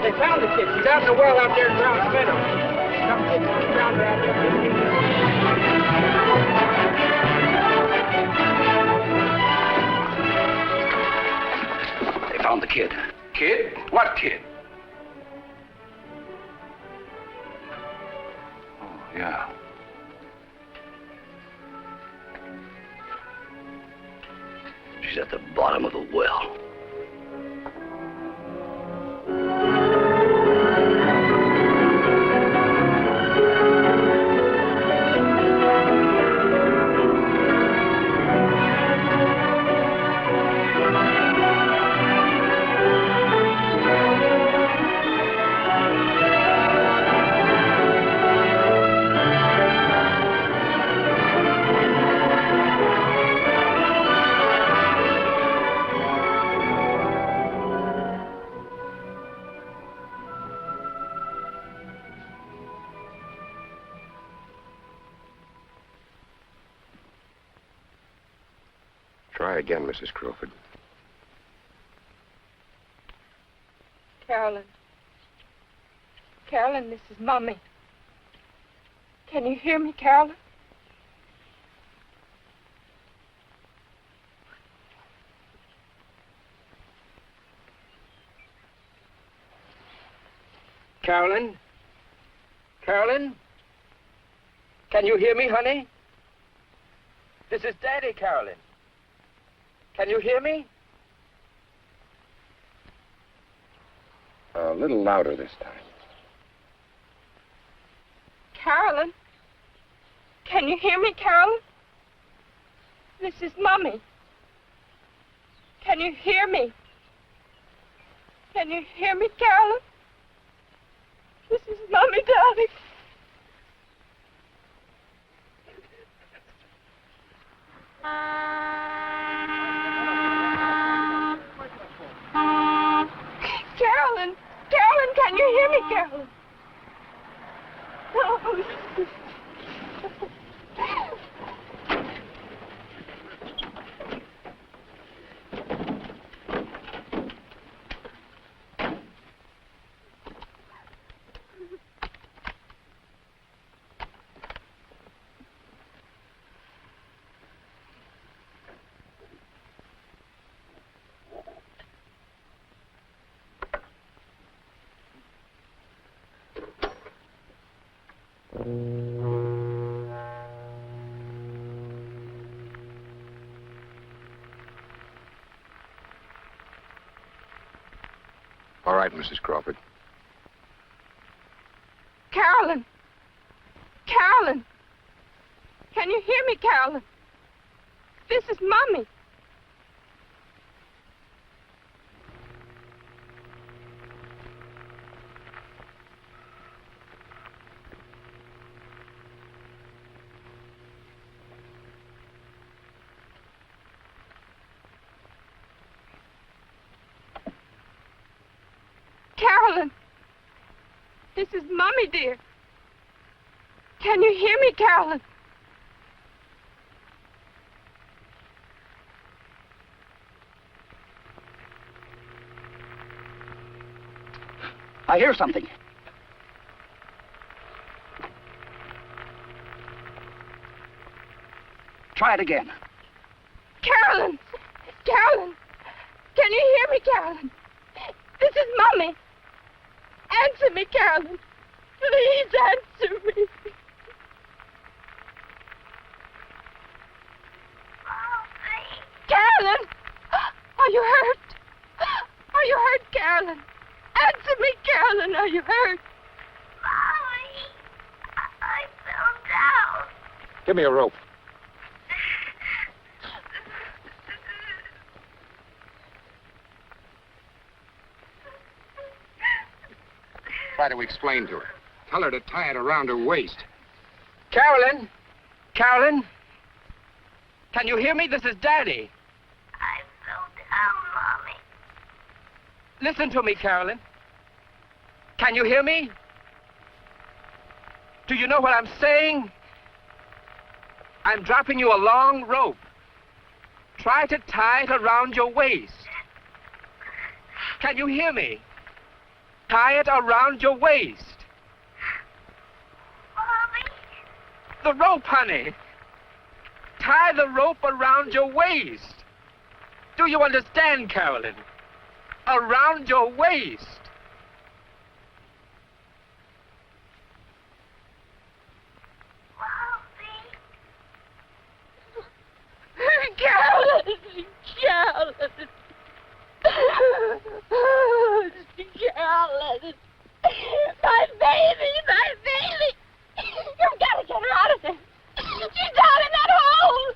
They found the kid. She's out in the well out there in Brown's Meadow. Some kid found her out there. They found the kid. Kid? What kid? Oh, yeah. She's at the bottom of the well. Try again, Mrs. Crawford. Carolyn. Carolyn, this is Mommy. Can you hear me, Carolyn? Carolyn? Carolyn? Can you hear me, honey? This is Daddy, Carolyn. Can you hear me? A little louder this time. Carolyn? Can you hear me, Carolyn? This is Mommy. Can you hear me? Can you hear me, Carolyn? This Mommy, darling. Carolyn! Carolyn, can you hear me, Carolyn? Oh. All right, Mrs. Crawford. Carolyn! Carolyn! Can you hear me, Carolyn? This is Mommy. Carolyn! This is Mommy, dear. Can you hear me, Carolyn? I hear something. Try it again. Carolyn! Carolyn! Can you hear me, Carolyn? This is Mommy. Answer me, Carolyn. Please answer me. Carolyn! Are you hurt? Are you hurt, Carolyn? Answer me, Carolyn. Are you hurt? Mommy, I fell down. Give me a rope. Try to explain to her. Tell her to tie it around her waist. Carolyn! Carolyn! Can you hear me? This is Daddy. I fell down, Mommy. Listen to me, Carolyn. Can you hear me? Do you know what I'm saying? I'm dropping you a long rope. Try to tie it around your waist. Can you hear me? Tie it around your waist. Mommy? The rope, honey. Tie the rope around your waist. Do you understand, Carolyn? Around your waist. Carolyn! Carolyn! Carolyn! My baby! My baby! You've got to get her out of there! She's down in that hole!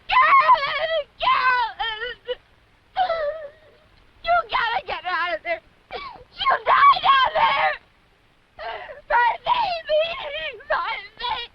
Carolyn! Carolyn! You got to get her out of there! She'll die down there! My baby! My baby!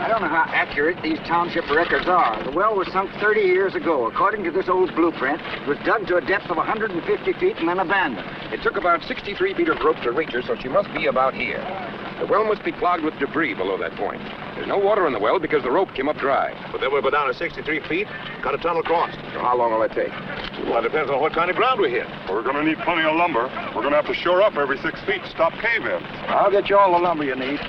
I don't know how accurate these township records are. The well was sunk 30 years ago. According to this old blueprint, it was dug to a depth of 150 feet and then abandoned. It took about 63 feet of rope to reach her, so she must be about here. The well must be clogged with debris below that point. There's no water in the well because the rope came up dry. But then we'll go down to 63 feet, cut a tunnel across. So how long will that take? Well, it depends on what kind of ground we hit. We're going to need plenty of lumber. We're going to have to shore up every 6 feet to stop cave-ins. I'll get you all the lumber you need.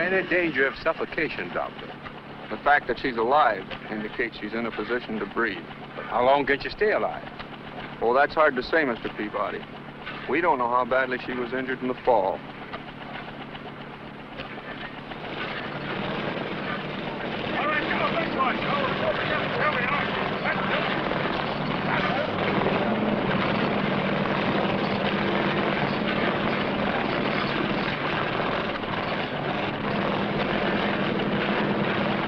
any danger of suffocation, Doctor. The fact that she's alive indicates she's in a position to breathe. But how long can she stay alive? Oh, that's hard to say, Mr. Peabody. We don't know how badly she was injured in the fall.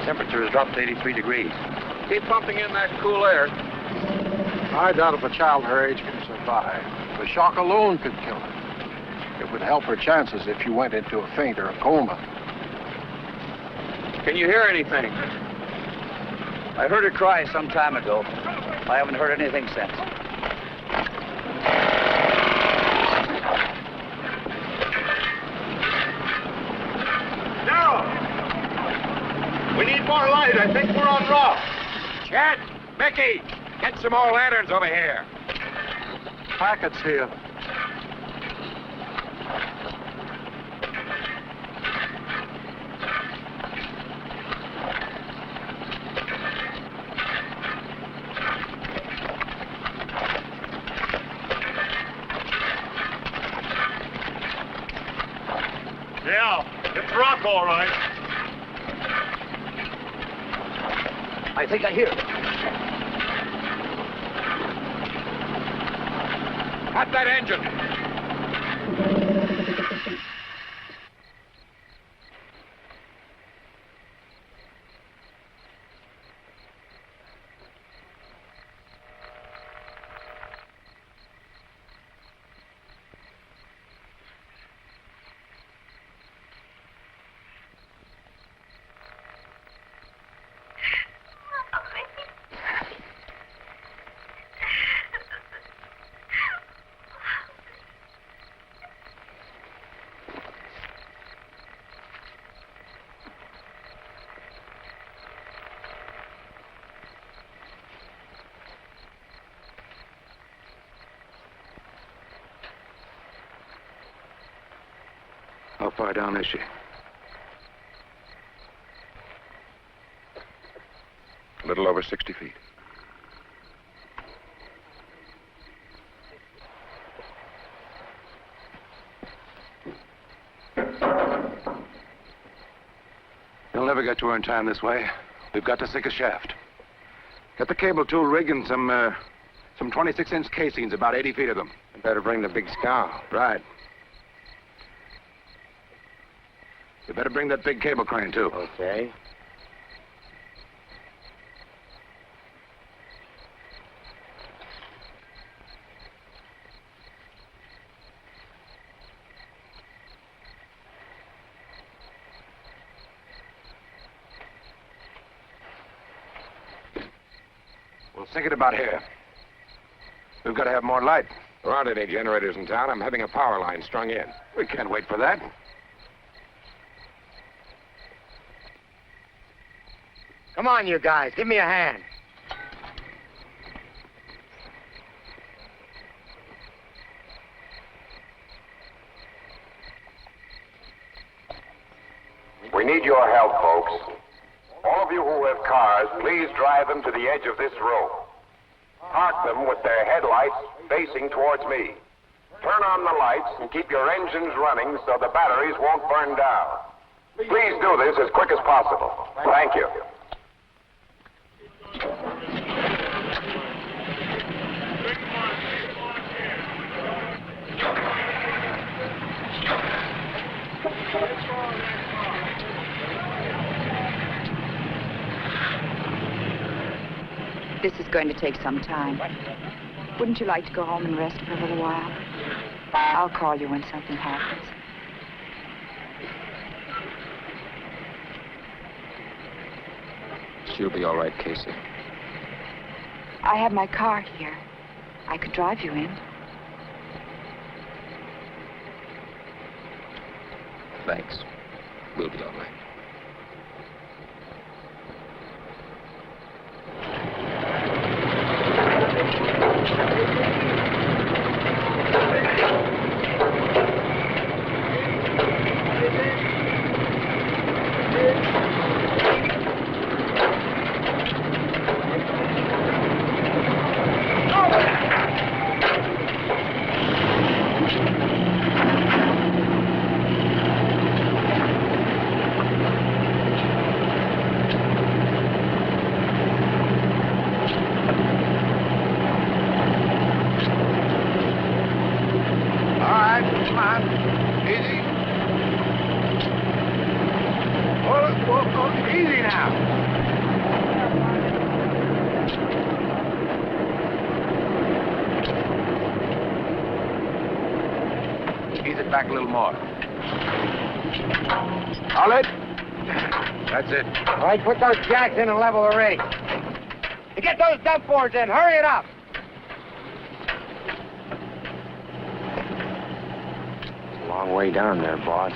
Temperature has dropped to 83 degrees. Keep pumping in that cool air. I doubt if a child her age can survive. The shock alone could kill her. It would help her chances if she went into a faint or a coma. Can you hear anything? I heard her cry some time ago. I haven't heard anything since. Darrell! We need more light. I think we're on rock. Chet! Mickey! Get some more lanterns over here. Packets here. Yeah, it's rock, all right. I think I hear it. Cut that engine. How far down is she? A little over 60 feet. You'll never get to her in time this way. We've got to sink a shaft. Get the cable tool rig and some 26-inch casings, about 80 feet of them. You better bring the big scow. Right. You better bring that big cable crane, too. Okay. We'll sink it about here. We've got to have more light. There aren't any generators in town. I'm having a power line strung in. We can't wait for that. Come on, you guys. Give me a hand. We need your help, folks. All of you who have cars, please drive them to the edge of this road. Park them with their headlights facing towards me. Turn on the lights and keep your engines running so the batteries won't burn down. Please do this as quick as possible. Thank you. This is going to take some time. Wouldn't you like to go home and rest for a little while? I'll call you when something happens. She'll be all right, Casey. I have my car here. I could drive you in. Thanks. We'll be all right. squeeze it back a little more. Hold it. That's it. All right, put those jacks in and level the rig. And get those dump boards in. Hurry it up. It's a long way down there, boss.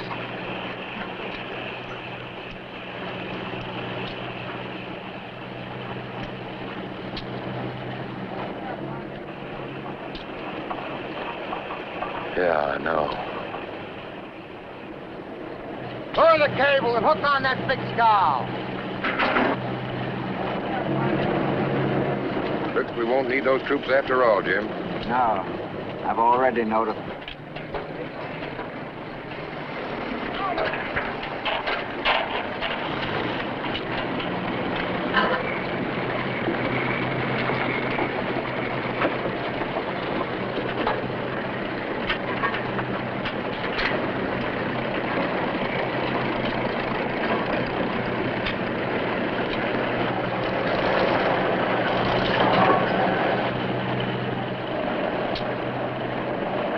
Yeah, I know. Lower the cable and hook on that big scow. Looks we won't need those troops after all, Jim. No, I've already noticed.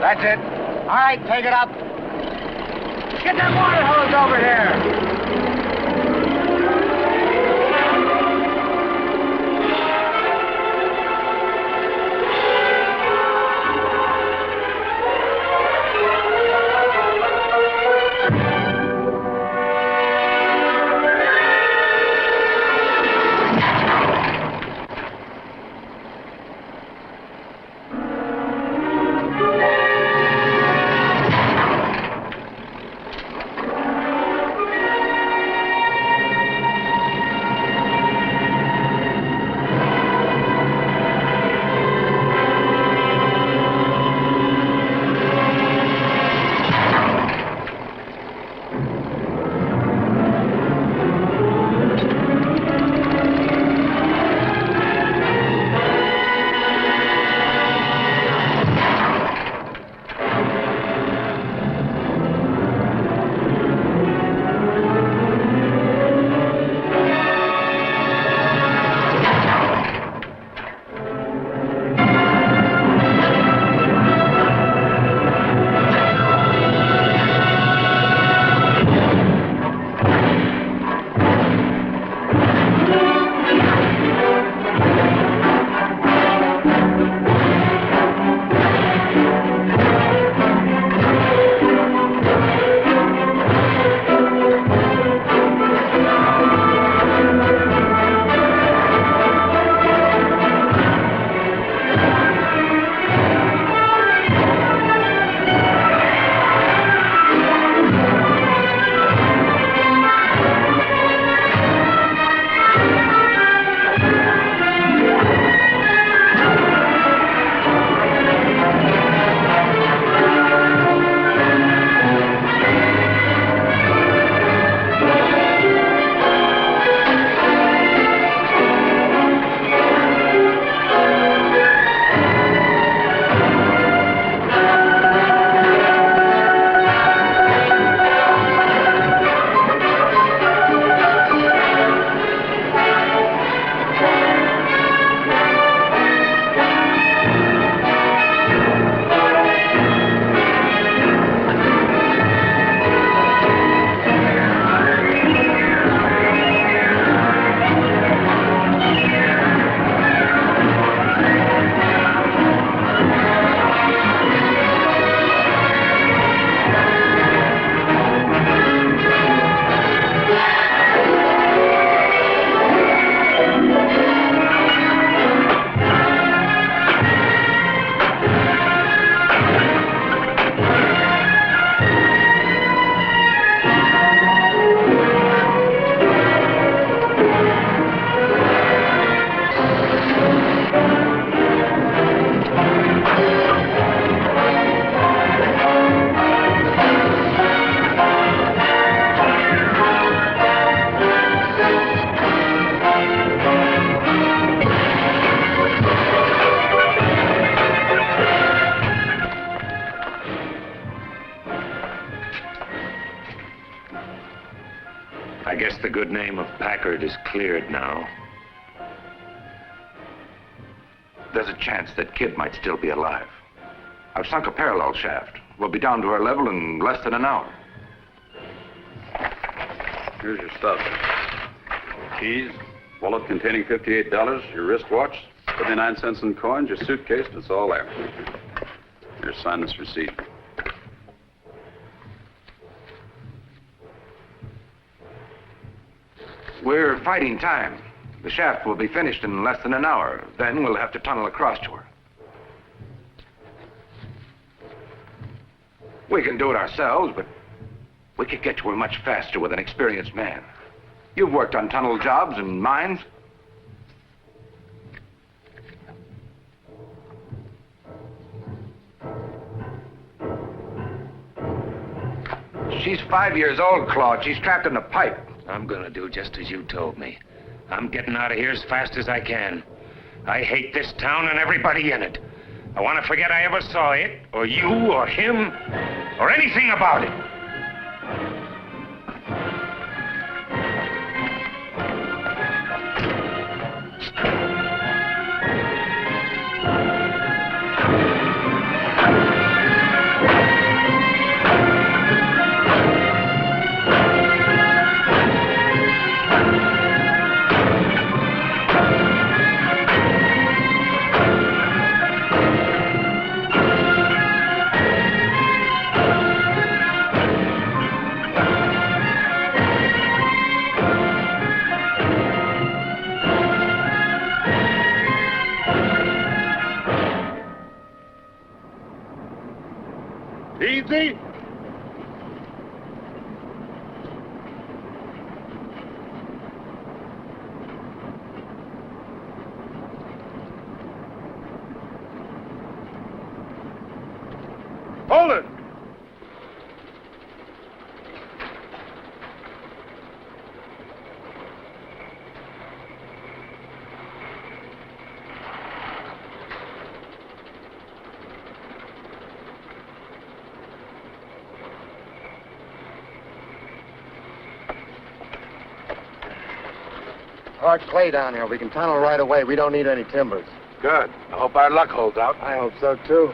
That's it. All right, take it up. Get that water hose over here. I guess the good name of Packard is cleared now. There's a chance that Kid might still be alive. I've sunk a parallel shaft We'll be down to our level in less than an hour. Here's your stuff. Keys, wallet containing $58, your wristwatch, 79 cents in coins, your suitcase, it's all there. Here, sign this receipt. We're fighting time. The shaft will be finished in less than an hour. Then we'll have to tunnel across to her. We can do it ourselves, but we could get to her much faster with an experienced man. You've worked on tunnel jobs and mines. She's 5 years old, Claude. She's trapped in a pipe. I'm gonna do just as you told me. I'm getting out of here as fast as I can. I hate this town and everybody in it. I want to forget I ever saw it, or you, or him, or anything about it. Easy. Hold it. Hard clay down here. We can tunnel right away. We don't need any timbers. Good. I hope our luck holds out. I hope so, too.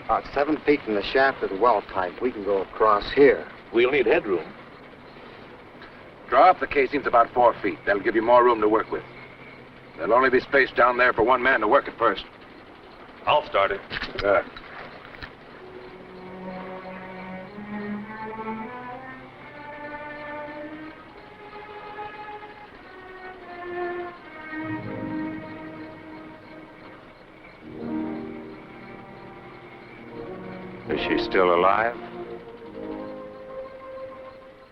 About 7 feet from the shaft of the well pipe. We can go across here. We'll need headroom. Draw up the casings about 4 feet. That'll give you more room to work with. There'll only be space down there for one man to work it first. I'll start it. Good. Is she still alive?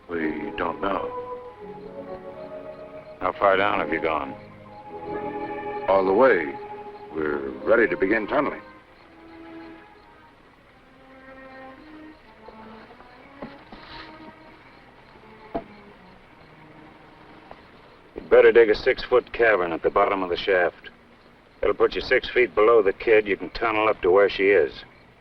We don't know. How far down have you gone? All the way. We're ready to begin tunneling. You'd better dig a 6-foot cavern at the bottom of the shaft. It'll put you 6 feet below the kid. You can tunnel up to where she is.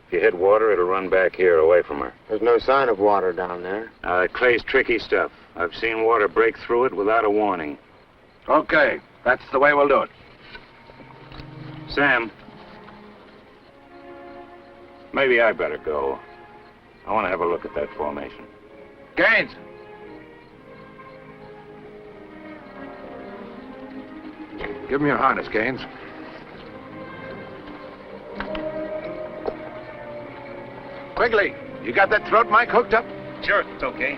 If you hit water, it'll run back here, away from her. There's no sign of water down there. Clay's tricky stuff. I've seen water break through it without a warning. Okay, that's the way we'll do it. Sam, maybe I better go. I want to have a look at that formation. Gaines! Give me your harness, Gaines. Quigley, you got that throat mic hooked up? Sure, it's okay.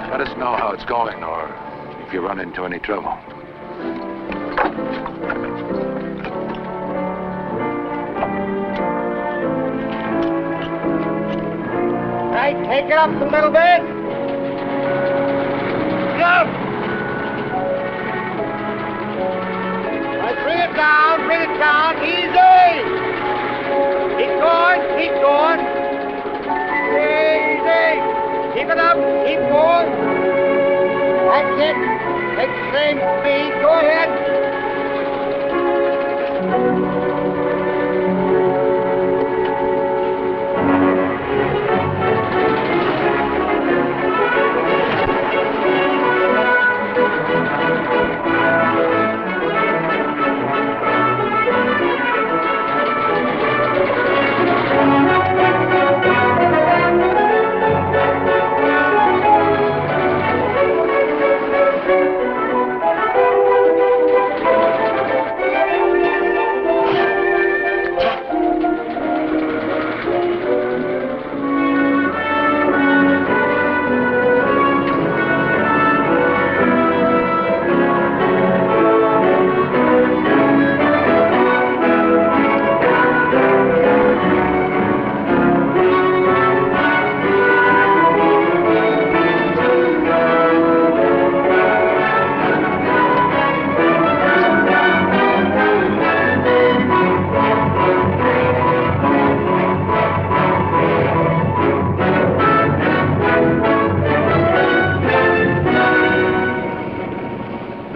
Let us know how it's going, or if you run into any trouble. Right, take it up a little bit. Up. Right, bring it down, easy. Keep going. Easy. Keep it up, keep going. That's it. Take the same speed, go ahead.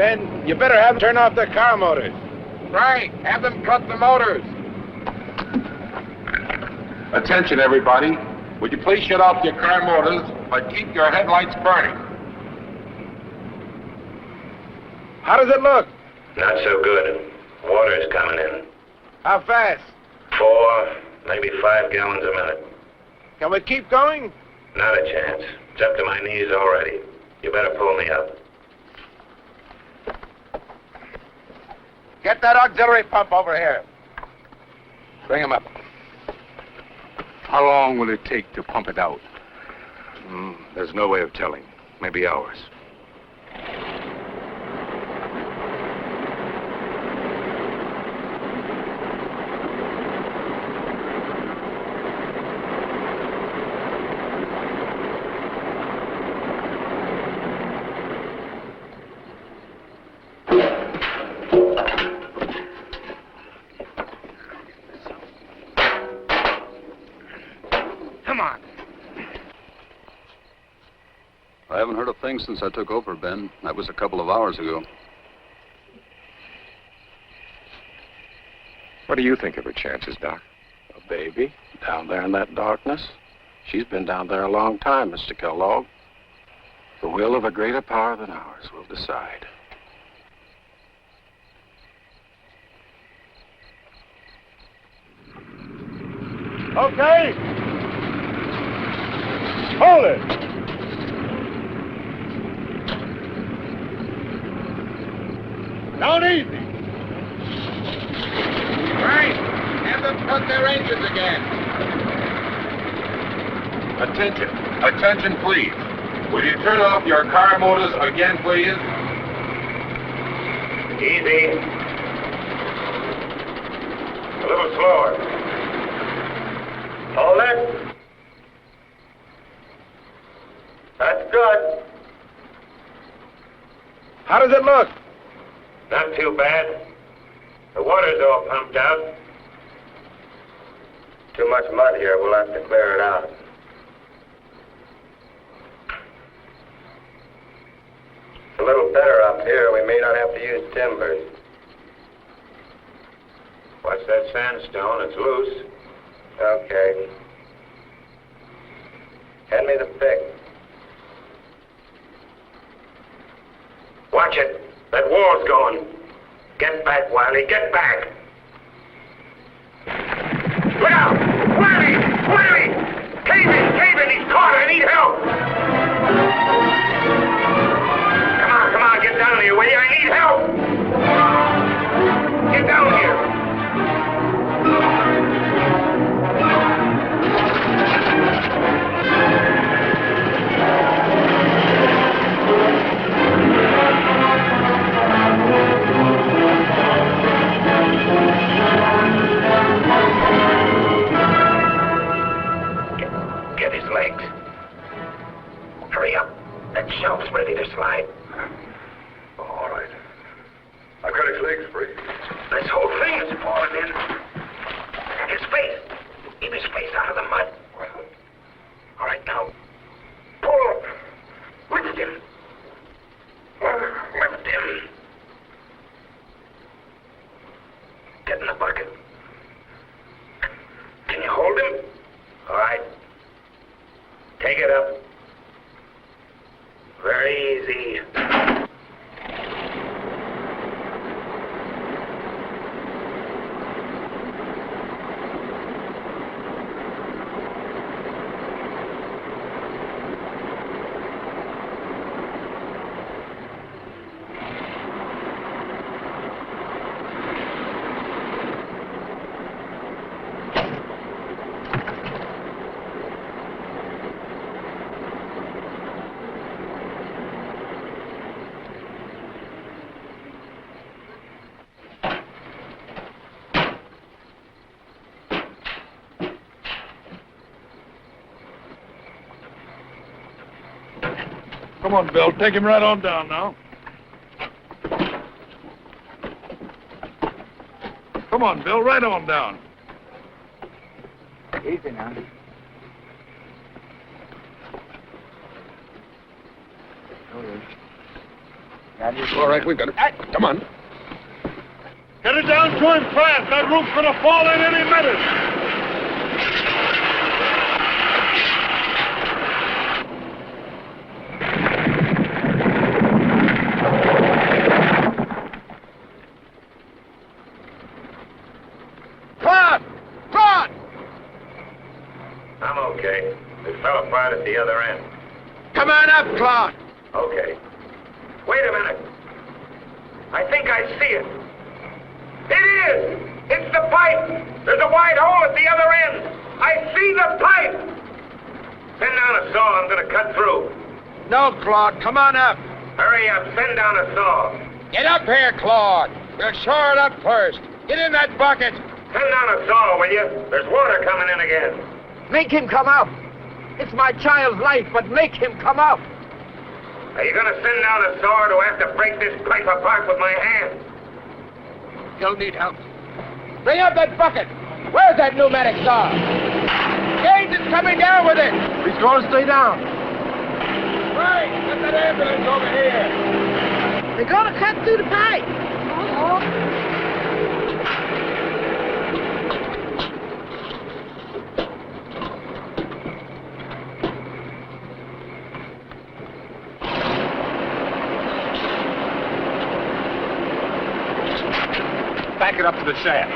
Ben. You better have them turn off their car motors. Right. Have them cut the motors. Attention, everybody. Would you please shut off your car motors, but keep your headlights burning? How does it look? Not so good. Water's coming in. How fast? 4, maybe 5 gallons a minute. Can we keep going? Not a chance. It's up to my knees already. You better pull me up. Get that auxiliary pump over here. Bring him up. How long will it take to pump it out? There's no way of telling. Maybe hours. Come on. I haven't heard a thing since I took over, Ben. That was a couple of hours ago. What do you think of her chances, Doc? A baby down there in that darkness? She's been down there a long time, Mr. Kellogg. The will of a greater power than ours will decide. Okay. Hold it. Down easy. Right. Have them cut their engines again. Attention. Attention, please. Will you turn off your car motors again, please? Easy. A little slower. Hold it. That's good. How does it look? Not too bad. The water's all pumped out. Too much mud here. We'll have to clear it out. It's a little better up here. We may not have to use timbers. What's that sandstone? It's loose. Okay. Hand me the pick. Watch it. That wall's going. Get back, Wiley. Get back. Look out! Wiley! Wiley! Cave in! Cave in! He's caught! I need help! Come on, come on. Get down here, will you? I need help! Get down here. Get his legs. Hurry up. That shelf's ready to slide. All right. I've got his legs free. This whole thing is falling in. His face. Keep his face out of the mud. All right, now. Pull. Lift him. Lift him. Get in the bucket. Can you hold him? All right. Take it up. Very easy. Come on, Bill. Take him right on down now. Come on, Bill. Right on down. Easy now. All right, we've got it. Come on. Get it down to him fast. That roof's gonna fall in any minute. Claude! Claude! I'm okay. It fell apart at the other end. Come on up, Claude. Okay. Wait a minute. I think I see it. It is! It's the pipe! There's a wide hole at the other end! I see the pipe! Send down a saw. I'm gonna cut through. No, Claude, come on up. Hurry up. Send down a saw. Get up here, Claude. We'll shore it up first. Get in that bucket. Send down a saw, will you? There's water coming in again. Make him come out. It's my child's life, but make him come out. Are you gonna send down a saw or do I have to break this pipe apart with my hands? You'll need help. Bring up that bucket. Where's that pneumatic saw? Gage is coming down with it. He's going to stay down. Right, get that ambulance over here. They're going to cut through the pipe. Back it up to the shaft.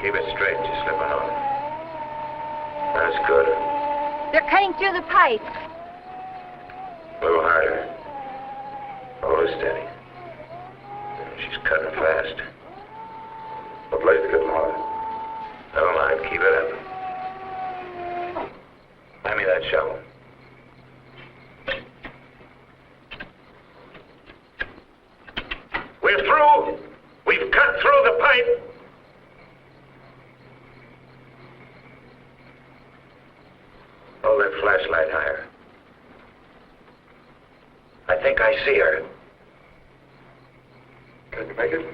Keep it straight. You're slipping on it. That's good. They're cutting through the pipe. A little harder. Hold her steady. She's cutting fast. What place to get more? Never mind. Keep it up. Hand me that shovel. We're through. We've cut through the pipe. Hold that flashlight higher. I think I see her. Can you make it?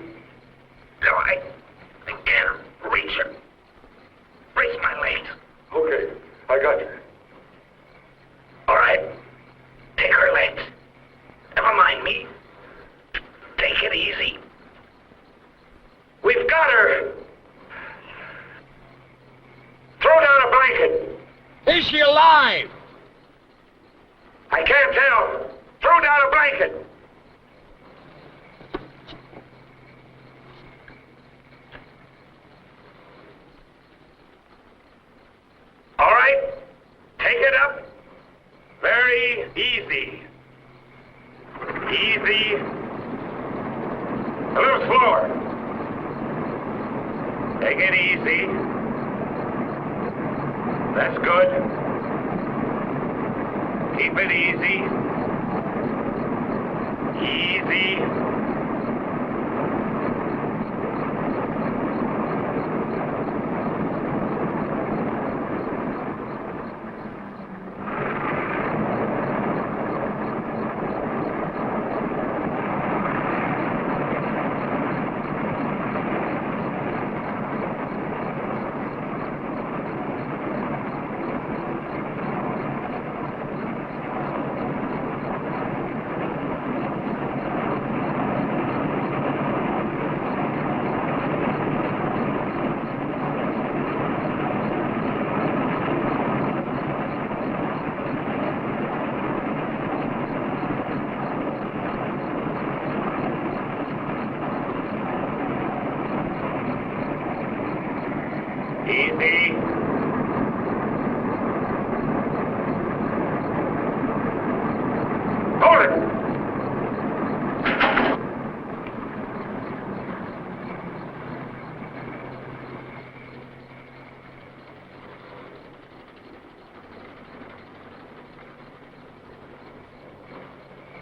No, I can't reach her. Brace my legs. Okay, I got you. All right. Take her legs. Never mind me. Take it easy. We've got her. Throw down a blanket. Is she alive? I can't tell. Throw down a blanket. All right. Take it up. Very easy. Easy. A little slower. Take it easy. That's good. Keep it easy. Easy. Easy. Hold it.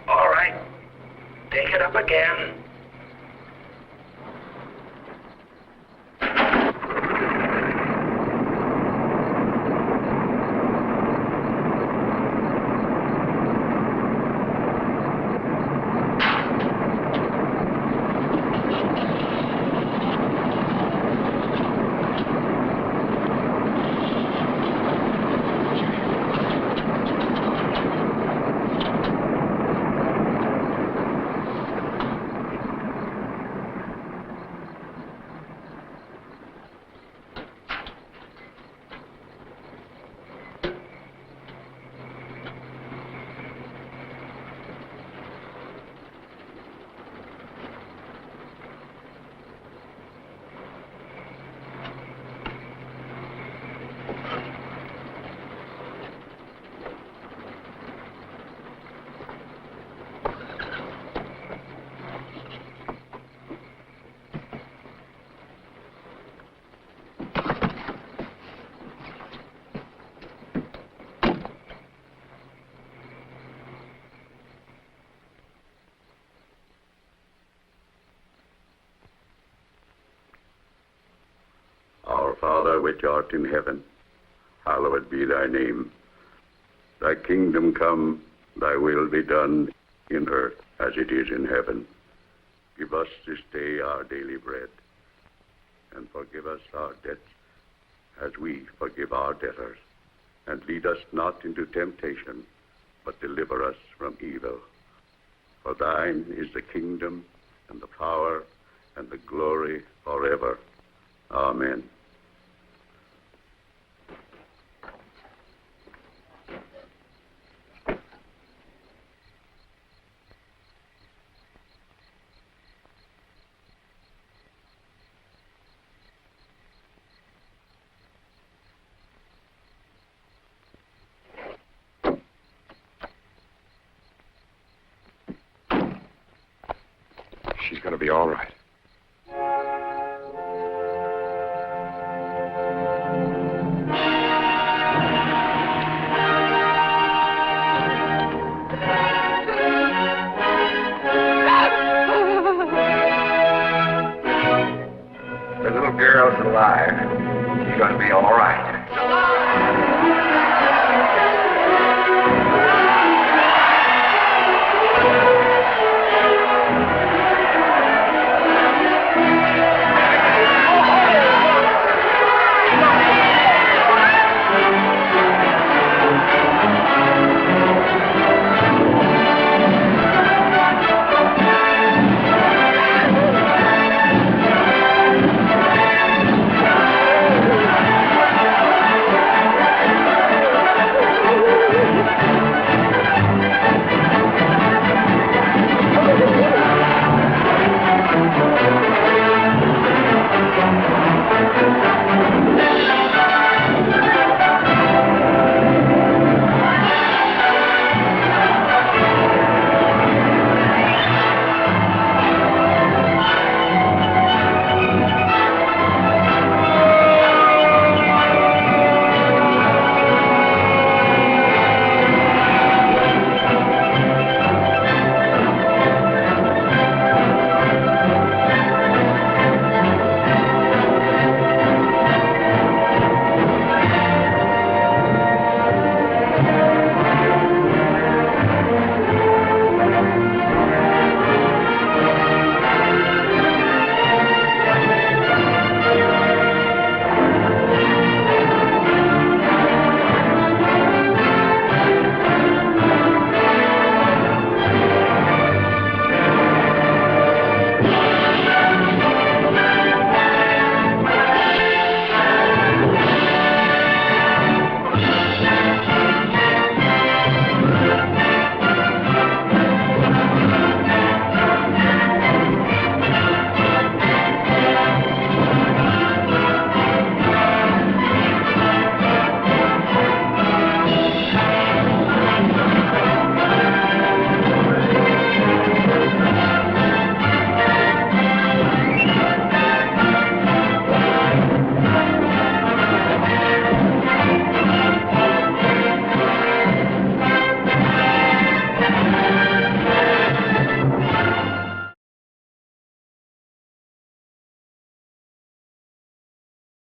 All right. Take it up again. Our Father which art in heaven, hallowed be thy name. Thy kingdom come, thy will be done in earth as it is in heaven. Give us this day our daily bread, and forgive us our debts as we forgive our debtors. And lead us not into temptation, but deliver us from evil. For thine is the kingdom, and the power, and the glory forever. Amen. She's going to be all right. The little girl's alive. She's going to be all right.